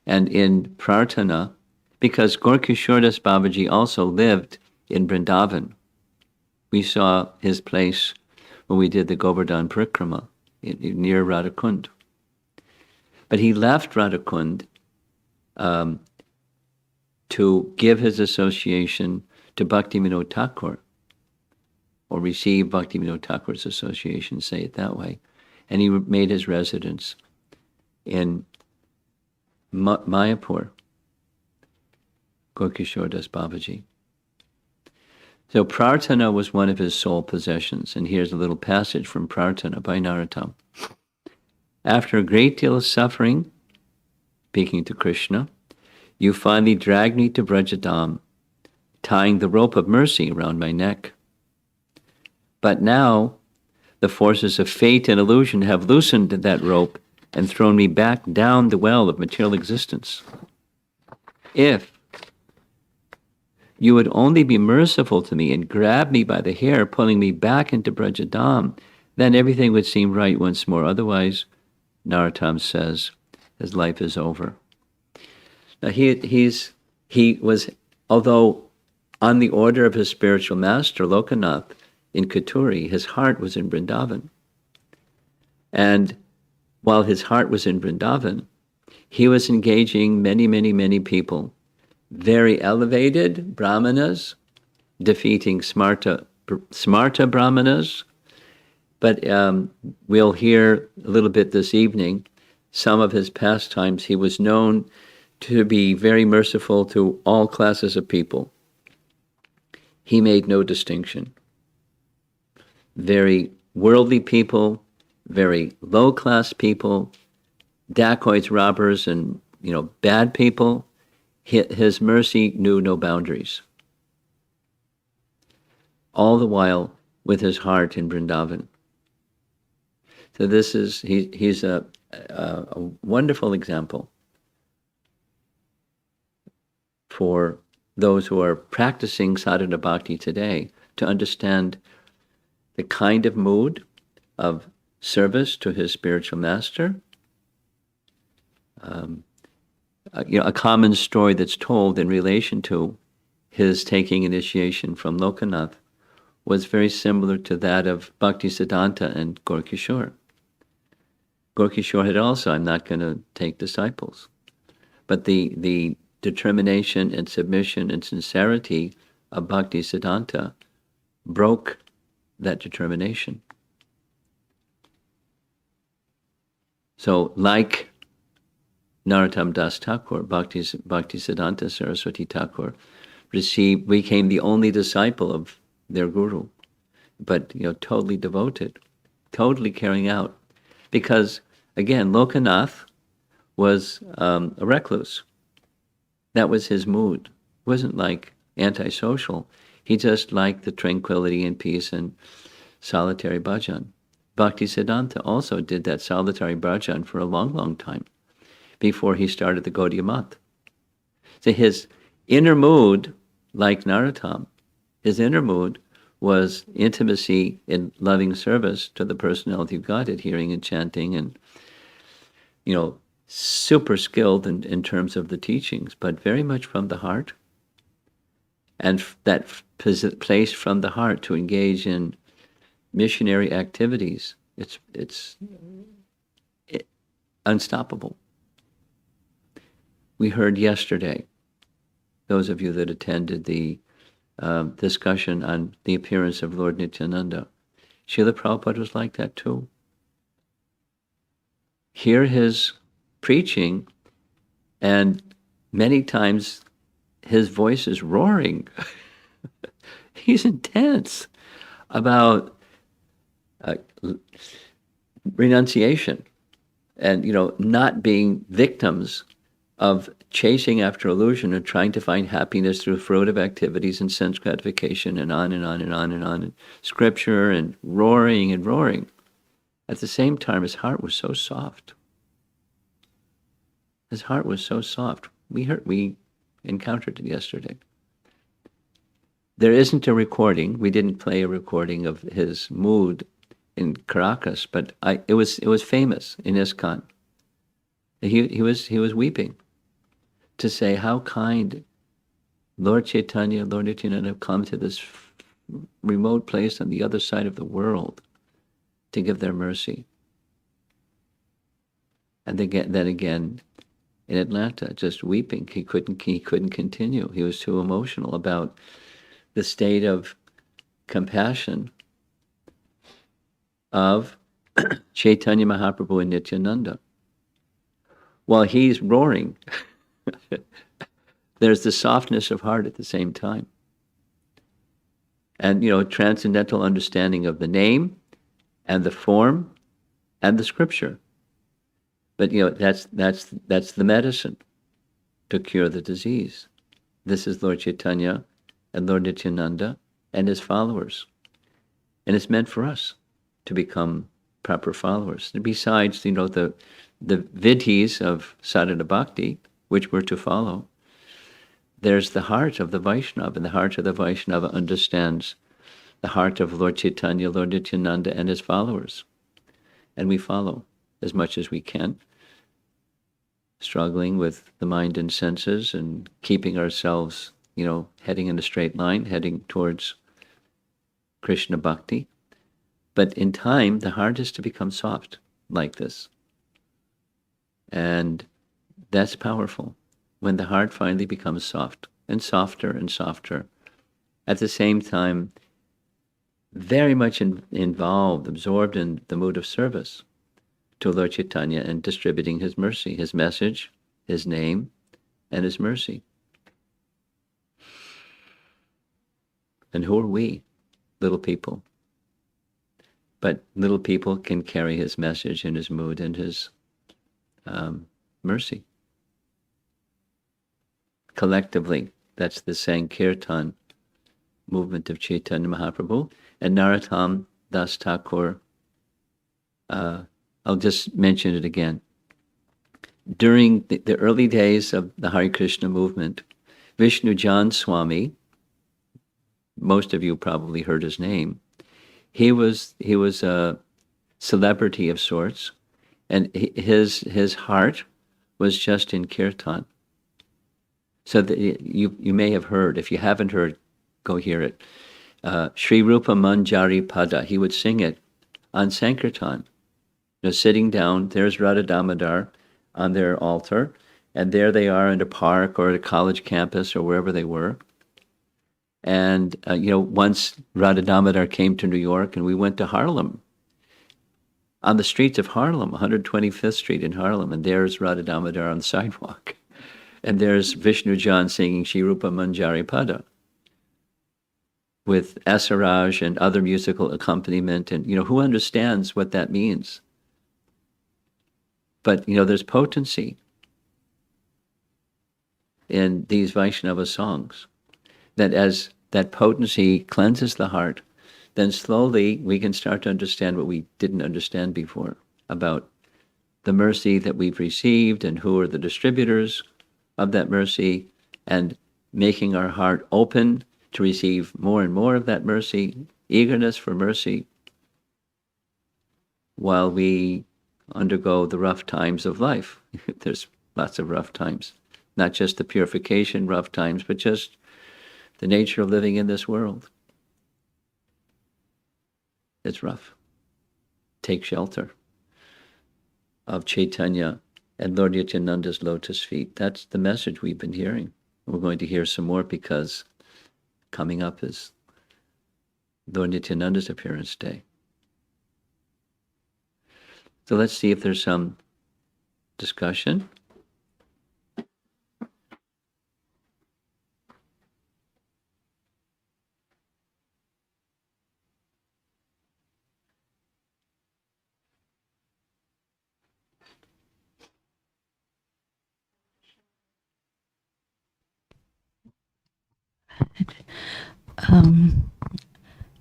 And in Prarthana, because Gorkishore Das Babaji also lived in Vrindavan, we saw his place when we did the Govardhan Parikrama near Radhakund. But he left Radhakund to give his association to Bhaktivinoda Thakur, or receive Bhaktivinoda Thakur's association, say it that way. And he made his residence in Mayapur, Gorkishore Das Babaji. So Prarthana was one of his sole possessions, and here's a little passage from Prarthana by Narottama. After a great deal of suffering, speaking to Krishna, you finally dragged me to Brajadam, tying the rope of mercy around my neck. But now, the forces of fate and illusion have loosened that rope and thrown me back down the well of material existence. If you would only be merciful to me and grab me by the hair, pulling me back into Brajadam, then everything would seem right once more. Otherwise, Narottama says, his life is over. Now he was, although on the order of his spiritual master, Lokanath, in Katuri, his heart was in Vrindavan. And while his heart was in Vrindavan, he was engaging many, many, many people, very elevated brahmanas defeating smarta brahmanas. But we'll hear a little bit this evening some of his pastimes. He was known to be very merciful to all classes of people. He made no distinction. Very worldly people, very low-class people, dacoits, robbers, and bad people. His mercy knew no boundaries. All the while with his heart in Vrindavan. So he's a wonderful example for those who are practicing sadhana bhakti today to understand the kind of mood of service to his spiritual master. A common story that's told in relation to his taking initiation from Lokanath was very similar to that of Bhaktisiddhanta and Gaura-Kishore. Gaura-Kishore had also, I'm not going to take disciples. But the determination and submission and sincerity of Bhaktisiddhanta broke that determination. So like Narottama Das Thakur, Bhaktisiddhanta Saraswati Thakur became the only disciple of their guru, but totally devoted, totally carrying out. Because again, Lokanath was a recluse. That was his mood. It wasn't like antisocial. He just liked the tranquility and peace and solitary bhajan. Bhaktisiddhanta also did that solitary bhajan for a long, long time before he started the Gaudiya Math. So his inner mood, like Narottama, his inner mood was intimacy in loving service to the personality of God, adhering and chanting, and super skilled in terms of the teachings, but very much from the heart. And that place from the heart to engage in missionary activities, it's unstoppable. We heard yesterday, those of you that attended the discussion on the appearance of Lord Nithyananda, Srila Prabhupada was like that too. Hear his preaching, and many times his voice is roaring. He's intense about renunciation and not being victims of chasing after illusion and trying to find happiness through fruitive activities and sense gratification, and on and on and on and on, and scripture and roaring and roaring. At the same time, his heart was so soft. His heart was so soft. We encountered it yesterday. There isn't a recording. We didn't play a recording of his mood in Caracas, but it was famous in ISKCON. He was weeping to say how kind Lord Caitanya, Lord Nithyananda have come to this remote place on the other side of the world to give their mercy. And then again in Atlanta, just weeping. He couldn't continue. He was too emotional about the state of compassion of Chaitanya Mahaprabhu and Nithyananda. While he's roaring, there's the softness of heart at the same time. And, transcendental understanding of the name and the form and the scripture. But, that's the medicine to cure the disease. This is Lord Chaitanya and Lord Nithyananda and his followers. And it's meant for us to become proper followers. And besides, the vidhis of sadhana bhakti, which we're to follow, there's the heart of the Vaishnava, and the heart of the Vaishnava understands the heart of Lord Chaitanya, Lord Nithyananda, and his followers. And we follow as much as we can, struggling with the mind and senses and keeping ourselves, heading in a straight line, heading towards Krishna bhakti. But in time, the heart is to become soft like this. And that's powerful. When the heart finally becomes soft and softer, at the same time very much involved, absorbed in the mood of service to Lord Chaitanya and distributing his mercy, his message, his name, and his mercy. And who are we? Little people. But little people can carry his message and his mood and his mercy. Collectively, that's the Sankirtan movement of Chaitanya Mahaprabhu. And Narottama Das Thakur, I'll just mention it again. During the early days of the Hare Krishna movement, Vishnu Jan Swami, most of you probably heard his name, he was a celebrity of sorts, and his heart was just in kirtan. So that you may have heard. If you haven't heard, go hear it. Sri Rupa Manjari Pada. He would sing it on Sankirtan. Sitting down, there's Radha Damodar on their altar, and there they are in a park or at a college campus or wherever they were. And, once Radha Damodar came to New York, and we went to Harlem, on the streets of Harlem, 125th Street in Harlem, and there's Radha Damodar on the sidewalk. And there's Vishnu Jan singing Sri Rupa Manjari Pada with Asaraj and other musical accompaniment. And, who understands what that means? But, there's potency in these Vaishnava songs, that as that potency cleanses the heart, then slowly we can start to understand what we didn't understand before about the mercy that we've received and who are the distributors of that mercy, and making our heart open to receive more and more of that mercy, eagerness for mercy, while we undergo the rough times of life. There's lots of rough times, not just the purification rough times, but just the nature of living in this world. It's rough. Take shelter of Chaitanya and Lord Nithyananda's lotus feet. That's the message we've been hearing. We're going to hear some more, because coming up is Lord Nithyananda's appearance day. So let's see if there's some discussion.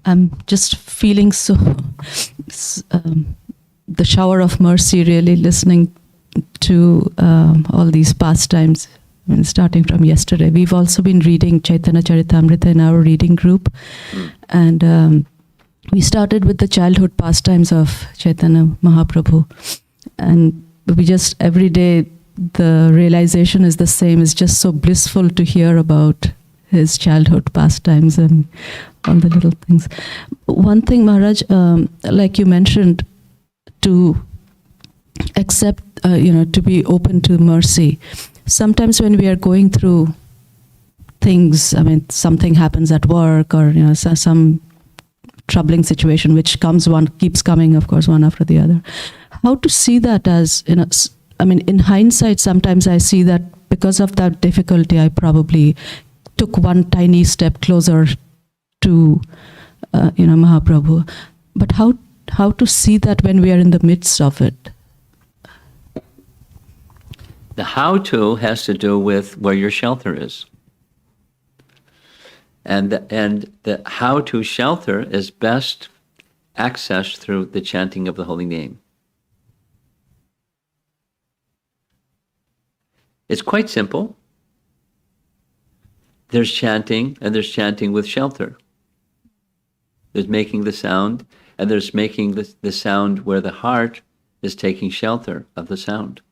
I'm just feeling so the shower of mercy, really listening to all these pastimes, starting from yesterday. We've also been reading Chaitanya Charitamrita in our reading group, and we started with the childhood pastimes of Chaitanya Mahaprabhu, and we just, every day, the realization is the same. It's just so blissful to hear about his childhood pastimes and all the little things. One thing, Maharaj, like you mentioned, to accept, to be open to mercy. Sometimes when we are going through things, something happens at work, or some troubling situation which keeps coming, of course, one after the other. How to see that as, in hindsight, sometimes I see that because of that difficulty, I probably took one tiny step closer to, Mahaprabhu. But how to see that when we are in the midst of it? The how-to has to do with where your shelter is. And the how-to shelter is best accessed through the chanting of the holy name. It's quite simple. There's chanting, and there's chanting with shelter. There's making the sound, and there's making the sound where the heart is taking shelter of the sound.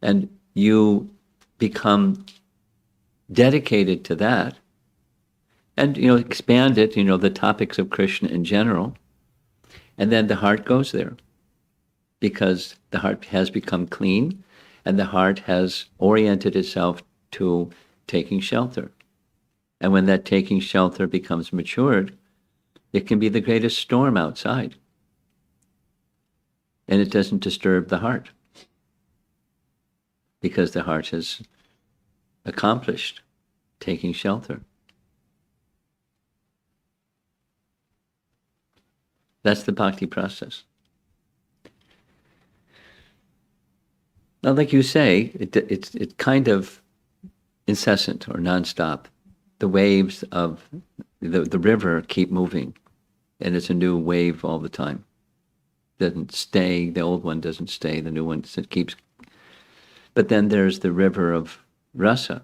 And you become dedicated to that, and expand it, the topics of Krishna in general, and then the heart goes there, because the heart has become clean, and the heart has oriented itself to taking shelter. And when that taking shelter becomes matured, it can be the greatest storm outside. And it doesn't disturb the heart, because the heart has accomplished taking shelter. That's the bhakti process. Now, like you say, it's kind of incessant or nonstop. The waves of the river keep moving, and it's a new wave all the time. Doesn't stay, the old one doesn't stay, the new one keeps. But then there's the river of rasa,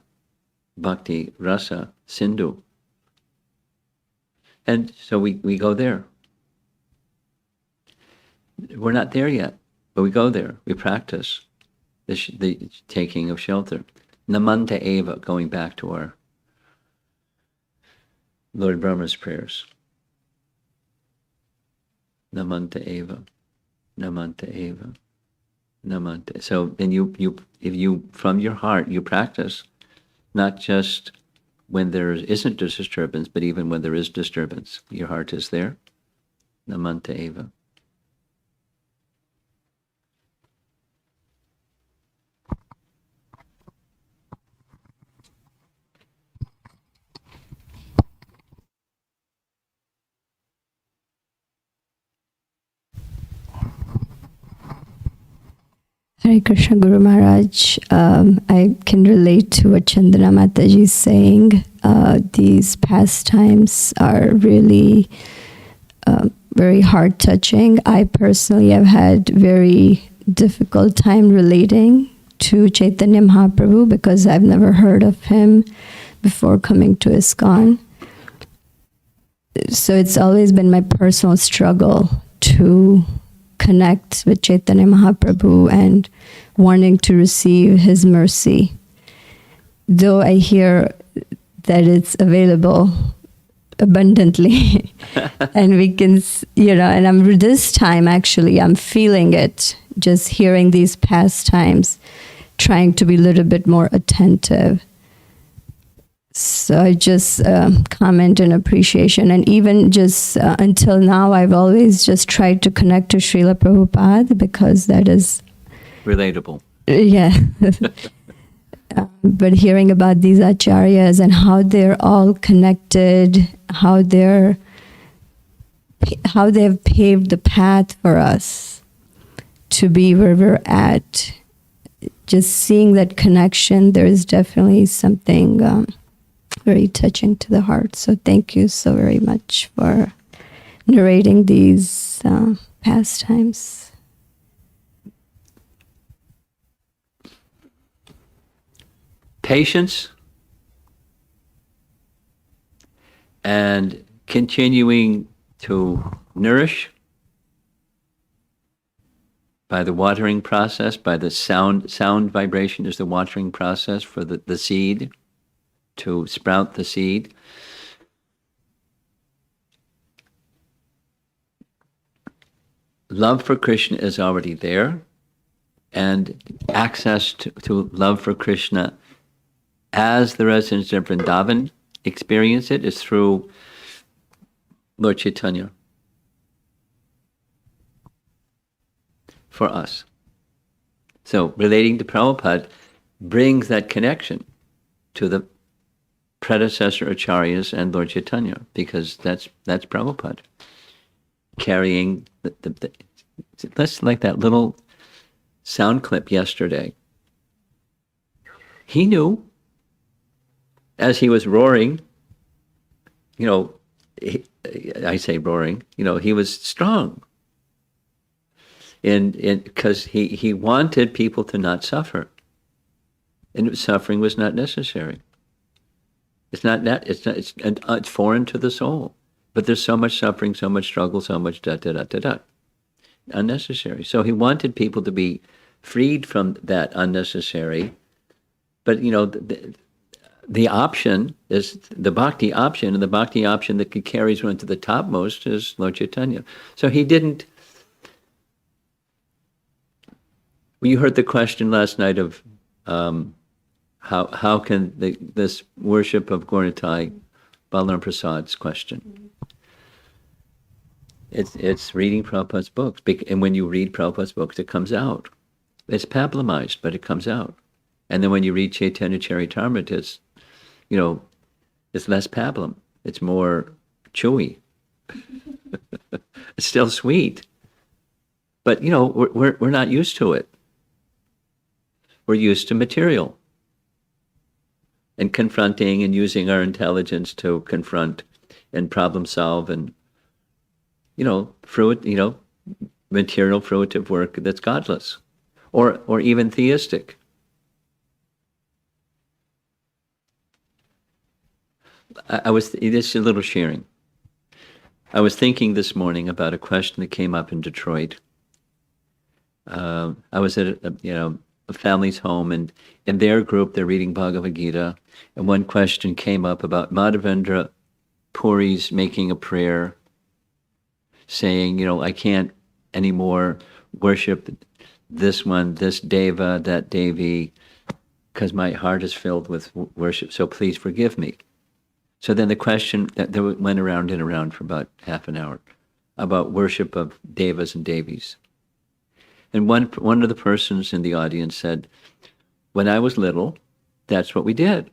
bhakti rasa, sindhu. And so we go there. We're not there yet, but we go there, we practice the taking of shelter. Namanta eva, going back to our Lord Brahma's prayers. Namanta eva, namanta eva, namanta. So then if you from your heart you practice, not just when there isn't disturbance, but even when there is disturbance, your heart is there. Namanta eva. Hare Krishna Guru Maharaj. I can relate to what Chandana Mataji is saying. These pastimes are really very heart-touching. I personally have had very difficult time relating to Chaitanya Mahaprabhu because I've never heard of him before coming to ISKCON. So it's always been my personal struggle to connect with Chaitanya Mahaprabhu and wanting to receive his mercy. Though I hear that it's available abundantly and we can, and this time actually I'm feeling it, just hearing these pastimes, trying to be a little bit more attentive. So I just comment in appreciation. And even just until now, I've always just tried to connect to Srila Prabhupada because that is... relatable. Yeah. But hearing about these acharyas and how they're all connected, how they have paved the path for us to be where we're at, just seeing that connection, there is definitely something... very touching to the heart. So thank you so very much for narrating these pastimes. Patience and continuing to nourish by the watering process, by the sound vibration is the watering process for the seed, to sprout the seed. Love for Krishna is already there, and access to love for Krishna as the residents of Vrindavan experience it is through Lord Chaitanya for us. So relating to Prabhupada brings that connection to the predecessor acharyas and Lord Chaitanya, because that's Prabhupada carrying that's like that little sound clip yesterday. He knew as he was roaring, I say roaring, he was strong, and because he wanted people to not suffer, and suffering was not necessary. It's foreign to the soul. But there's so much suffering, so much struggle, so much unnecessary. So he wanted people to be freed from that unnecessary. But the option is the bhakti option, and the bhakti option that carries one to the topmost is Lord Chaitanya. So he didn't. Well, you heard the question last night of how can this worship of Gaurnitai, Balaram Prasad's question? It's reading Prabhupada's books, and when you read Prabhupada's books, it comes out. It's pablamized, but it comes out. And then when you read Caitanya Charitamrita, it's less pablum. It's more chewy. It's still sweet, but we're not used to it. We're used to material and confronting and using our intelligence to confront and problem solve and material fruitive work that's godless or even theistic. This is a little sharing. I was thinking this morning about a question that came up in Detroit. I was at a family's home, and in their group, they're reading Bhagavad Gita, and one question came up about Madhavendra Puri's making a prayer, saying, I can't anymore worship this one, this deva, that devi, because my heart is filled with worship, so please forgive me. So then the question that went around and around for about half an hour about worship of devas and devis. And one of the persons in the audience said, when I was little, that's what we did.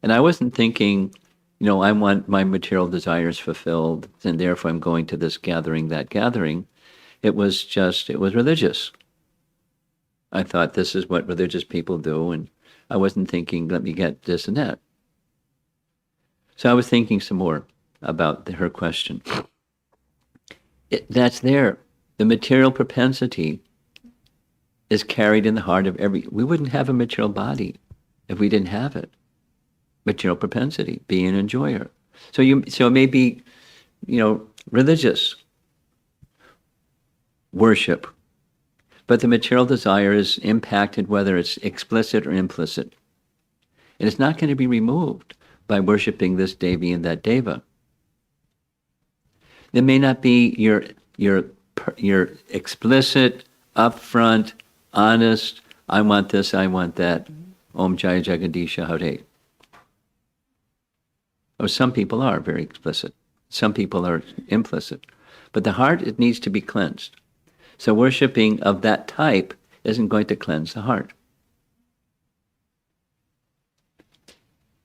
And I wasn't thinking, I want my material desires fulfilled, and therefore I'm going to this gathering, that gathering. It was religious. I thought this is what religious people do, and I wasn't thinking, let me get this and that. So I was thinking some more about her question. That's there. The material propensity is carried in the heart of we wouldn't have a material body if we didn't have it. Material propensity, be an enjoyer. So it may be, religious worship, but the material desire is impacted whether it's explicit or implicit. And it's not going to be removed by worshiping this devi and that deva. It may not be your explicit, upfront, honest, I want this, I want that, Om Jaya Jagadisha Hare. Or some people are very explicit. Some people are implicit. But the heart, it needs to be cleansed. So worshiping of that type isn't going to cleanse the heart.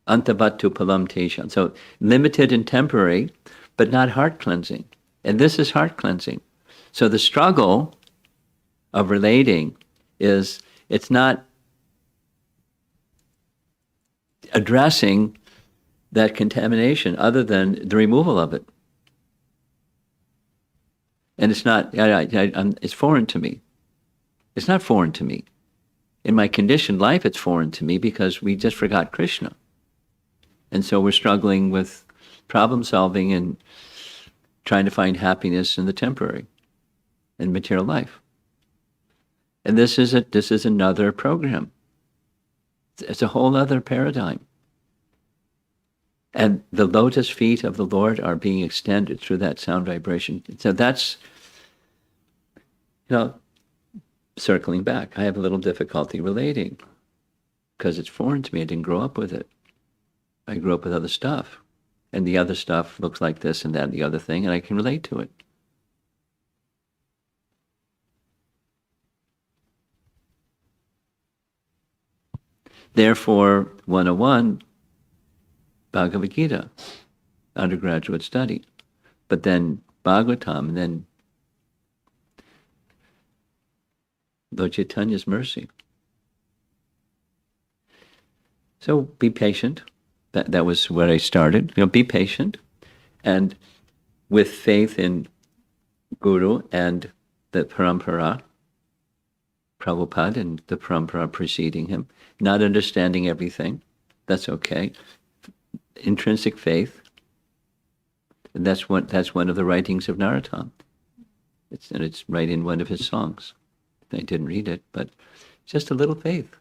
Antavattu palam teshan. So limited and temporary, but not heart cleansing. And this is heart cleansing. So the struggle of relating is, it's not addressing that contamination other than the removal of it. And it's not, it's foreign to me. It's not foreign to me. In my conditioned life, it's foreign to me because we just forgot Krishna. And so we're struggling with problem solving and trying to find happiness in the temporary and material life. And this is another program. It's a whole other paradigm. And the lotus feet of the Lord are being extended through that sound vibration. So that's, circling back. I have a little difficulty relating because it's foreign to me. I didn't grow up with it. I grew up with other stuff. And the other stuff looks like this and that and the other thing, and I can relate to it. Therefore, 101, Bhagavad Gita, undergraduate study. But then Bhagavatam, and then Lord Chaitanya's mercy. So be patient. That was where I started. Be patient, and with faith in Guru and the Parampara, Prabhupada and the Parampara preceding him, not understanding everything. That's okay. Intrinsic faith. And that's one of the writings of Narottama. It's right in one of his songs. I didn't read it, but just a little faith.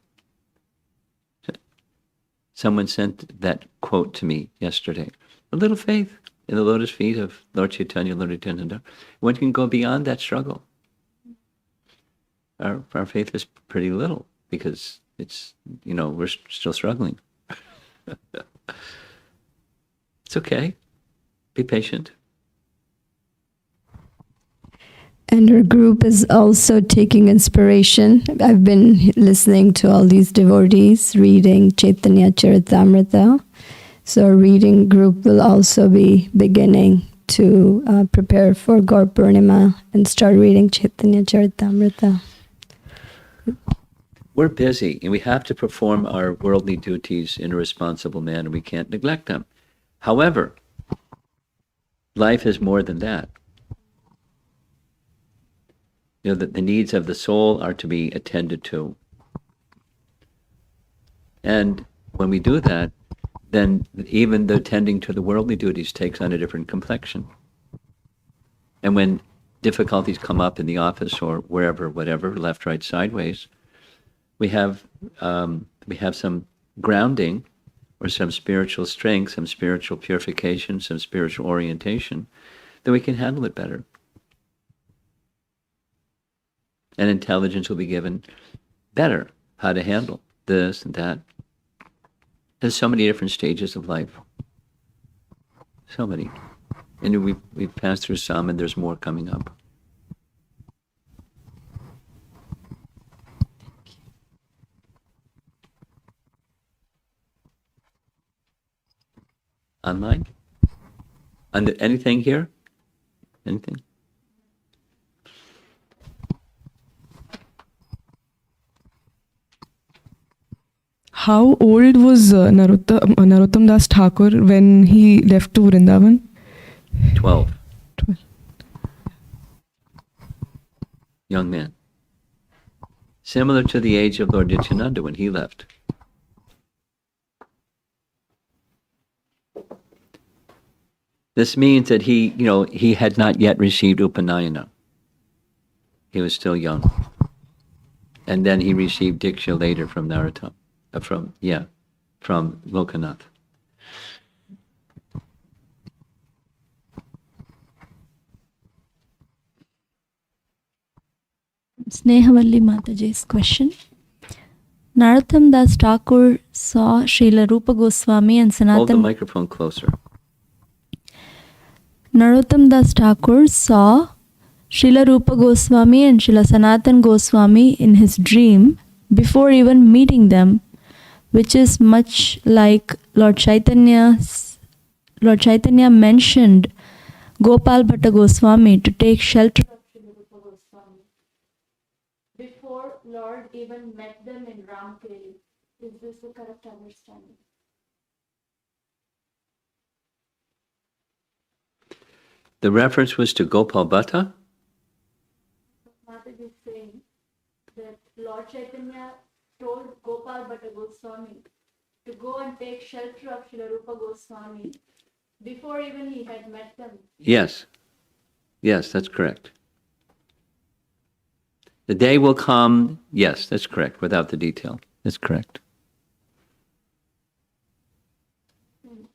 Someone sent that quote to me yesterday. A little faith in the lotus feet of Lord Chaitanya, Lord Nithyananda. One can go beyond that struggle. Our faith is pretty little because It's, we're still struggling. It's okay. Be patient. And our group is also taking inspiration. I've been listening to all these devotees reading Caitanya Charitamrita. So our reading group will also be beginning to prepare for Gaur Purnima and start reading Caitanya Charitamrita. We're busy, and we have to perform our worldly duties in a responsible manner. We can't neglect them. However, life is more than that. The needs of the soul are to be attended to. And when we do that, then even the tending to the worldly duties takes on a different complexion. And when difficulties come up in the office or wherever, whatever, left, right, sideways, we have some grounding or some spiritual strength, some spiritual purification, some spiritual orientation, then we can handle it better. And intelligence will be given better how to handle this and that. There's so many different stages of life. So many. And we've passed through some, and there's more coming up. Online? Anything here? Anything? How old was Narottam Das Thakur when he left to Vrindavan? 12. 12. Young man. Similar to the age of Lord Nithyananda when he left. This means that he had not yet received Upanayana. He was still young. And then he received Diksha later from Narottama. From Lokanath. Snehavalli Mataji's question. Narottam Das Thakur saw Srila Rupa Goswami and Hold the Sanatan. microphone closer. Narottam Das Thakur saw Srila Rupa Goswami and Srila Sanatan Goswami in his dream before even meeting them, which is much like Lord Chaitanya mentioned Gopal Bhatta Goswami to take shelter of Srila Rupa Goswami before Lord even met them in Ramkeli. Is this the correct understanding? The reference was to Gopal Bhatta? Mataji is saying that Lord Chaitanya told Gopal Bhatta Goswami to go and take shelter of Srila Rupa Goswami before even he had met them. Yes. Yes, that's correct. The day will come, yes, that's correct, without the detail. That's correct.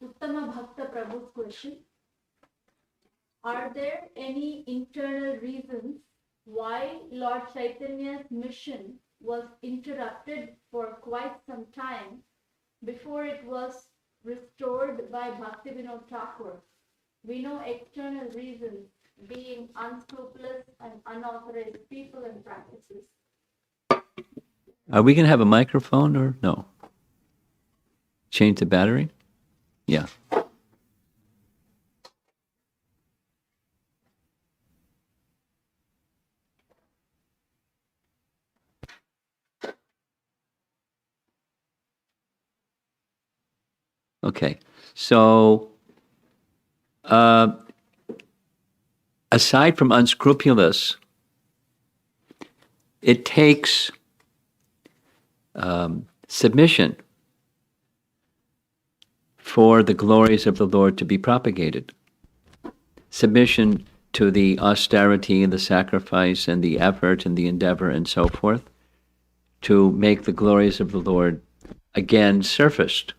Uttama Bhakta Prabhu's question. Are there any internal reasons why Lord Chaitanya's mission was interrupted for quite some time before it was restored by Bhaktivinoda Thakur? We know external reasons being unscrupulous and unauthorized people and practices. Are we going to have a microphone or no? Change the battery? Yeah. Okay, so aside from unscrupulous, it takes submission for the glories of the Lord to be propagated. Submission to the austerity and the sacrifice and the effort and the endeavor and so forth to make the glories of the Lord again surfaced.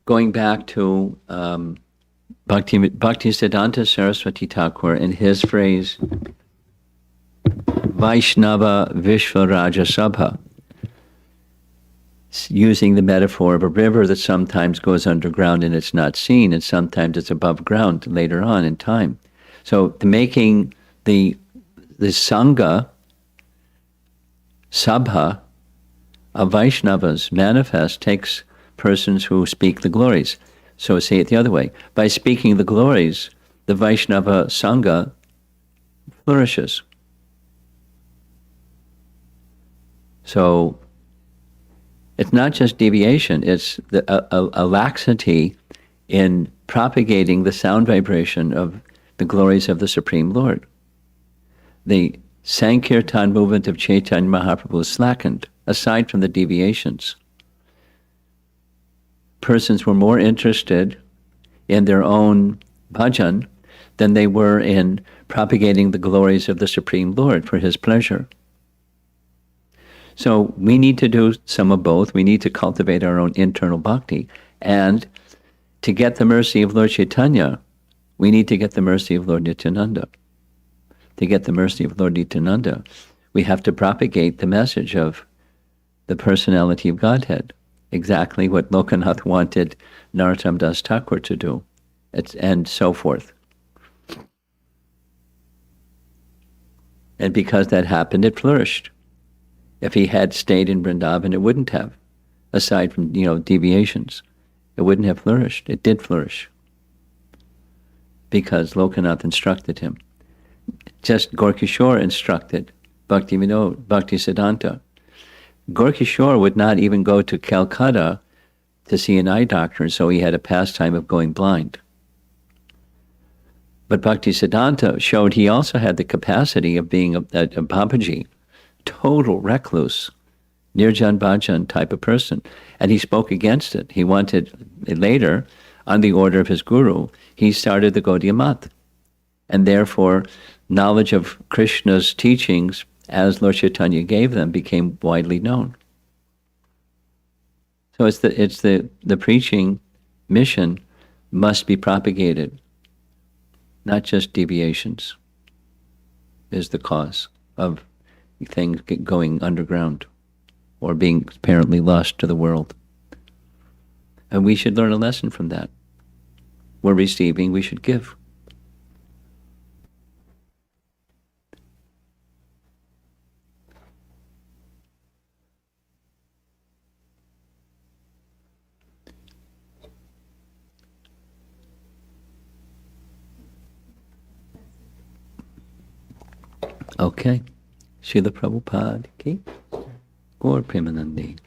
Going back to Bhaktisiddhanta Saraswati Thakur and his phrase, Vaishnava Vishvaraja Sabha, using the metaphor of a river that sometimes goes underground and it's not seen, and sometimes it's above ground later on in time. So making the Sangha, Sabha, of Vaishnavas manifest takes persons who speak the glories. So say it the other way. By speaking the glories, the Vaishnava Sangha flourishes. So it's not just deviation, it's a laxity in propagating the sound vibration of the glories of the Supreme Lord. The Sankirtan movement of Chaitanya Mahaprabhu is slackened, aside from the deviations. Persons were more interested in their own bhajan than they were in propagating the glories of the Supreme Lord for His pleasure. So we need to do some of both. We need to cultivate our own internal bhakti. And to get the mercy of Lord Chaitanya, we need to get the mercy of Lord Nithyananda. To get the mercy of Lord Nithyananda, we have to propagate the message of the personality of Godhead, exactly what Lokanath wanted Narottama Thakur to do, and so forth. And because that happened, it flourished. If he had stayed in Vrindavan, it wouldn't have, aside from, deviations. It wouldn't have flourished. It did flourish because Lokanath instructed him. Just Gorkishore instructed Bhakti Siddhanta. Gorkishore would not even go to Calcutta to see an eye doctor, so he had a pastime of going blind. But Bhakti Siddhanta showed he also had the capacity of being a Babaji, total recluse, Nirjan Bhajan type of person. And he spoke against it. He wanted, later, on the order of his guru, he started the Gaudiya Math. And therefore, knowledge of Krishna's teachings, as Lord Chaitanya gave them, became widely known. So it's the preaching mission must be propagated, not just deviations is the cause of things going underground or being apparently lost to the world. And we should learn a lesson from that. We're receiving, we should give. Okay. Srila Prabhupada ki Gaur Premanandi.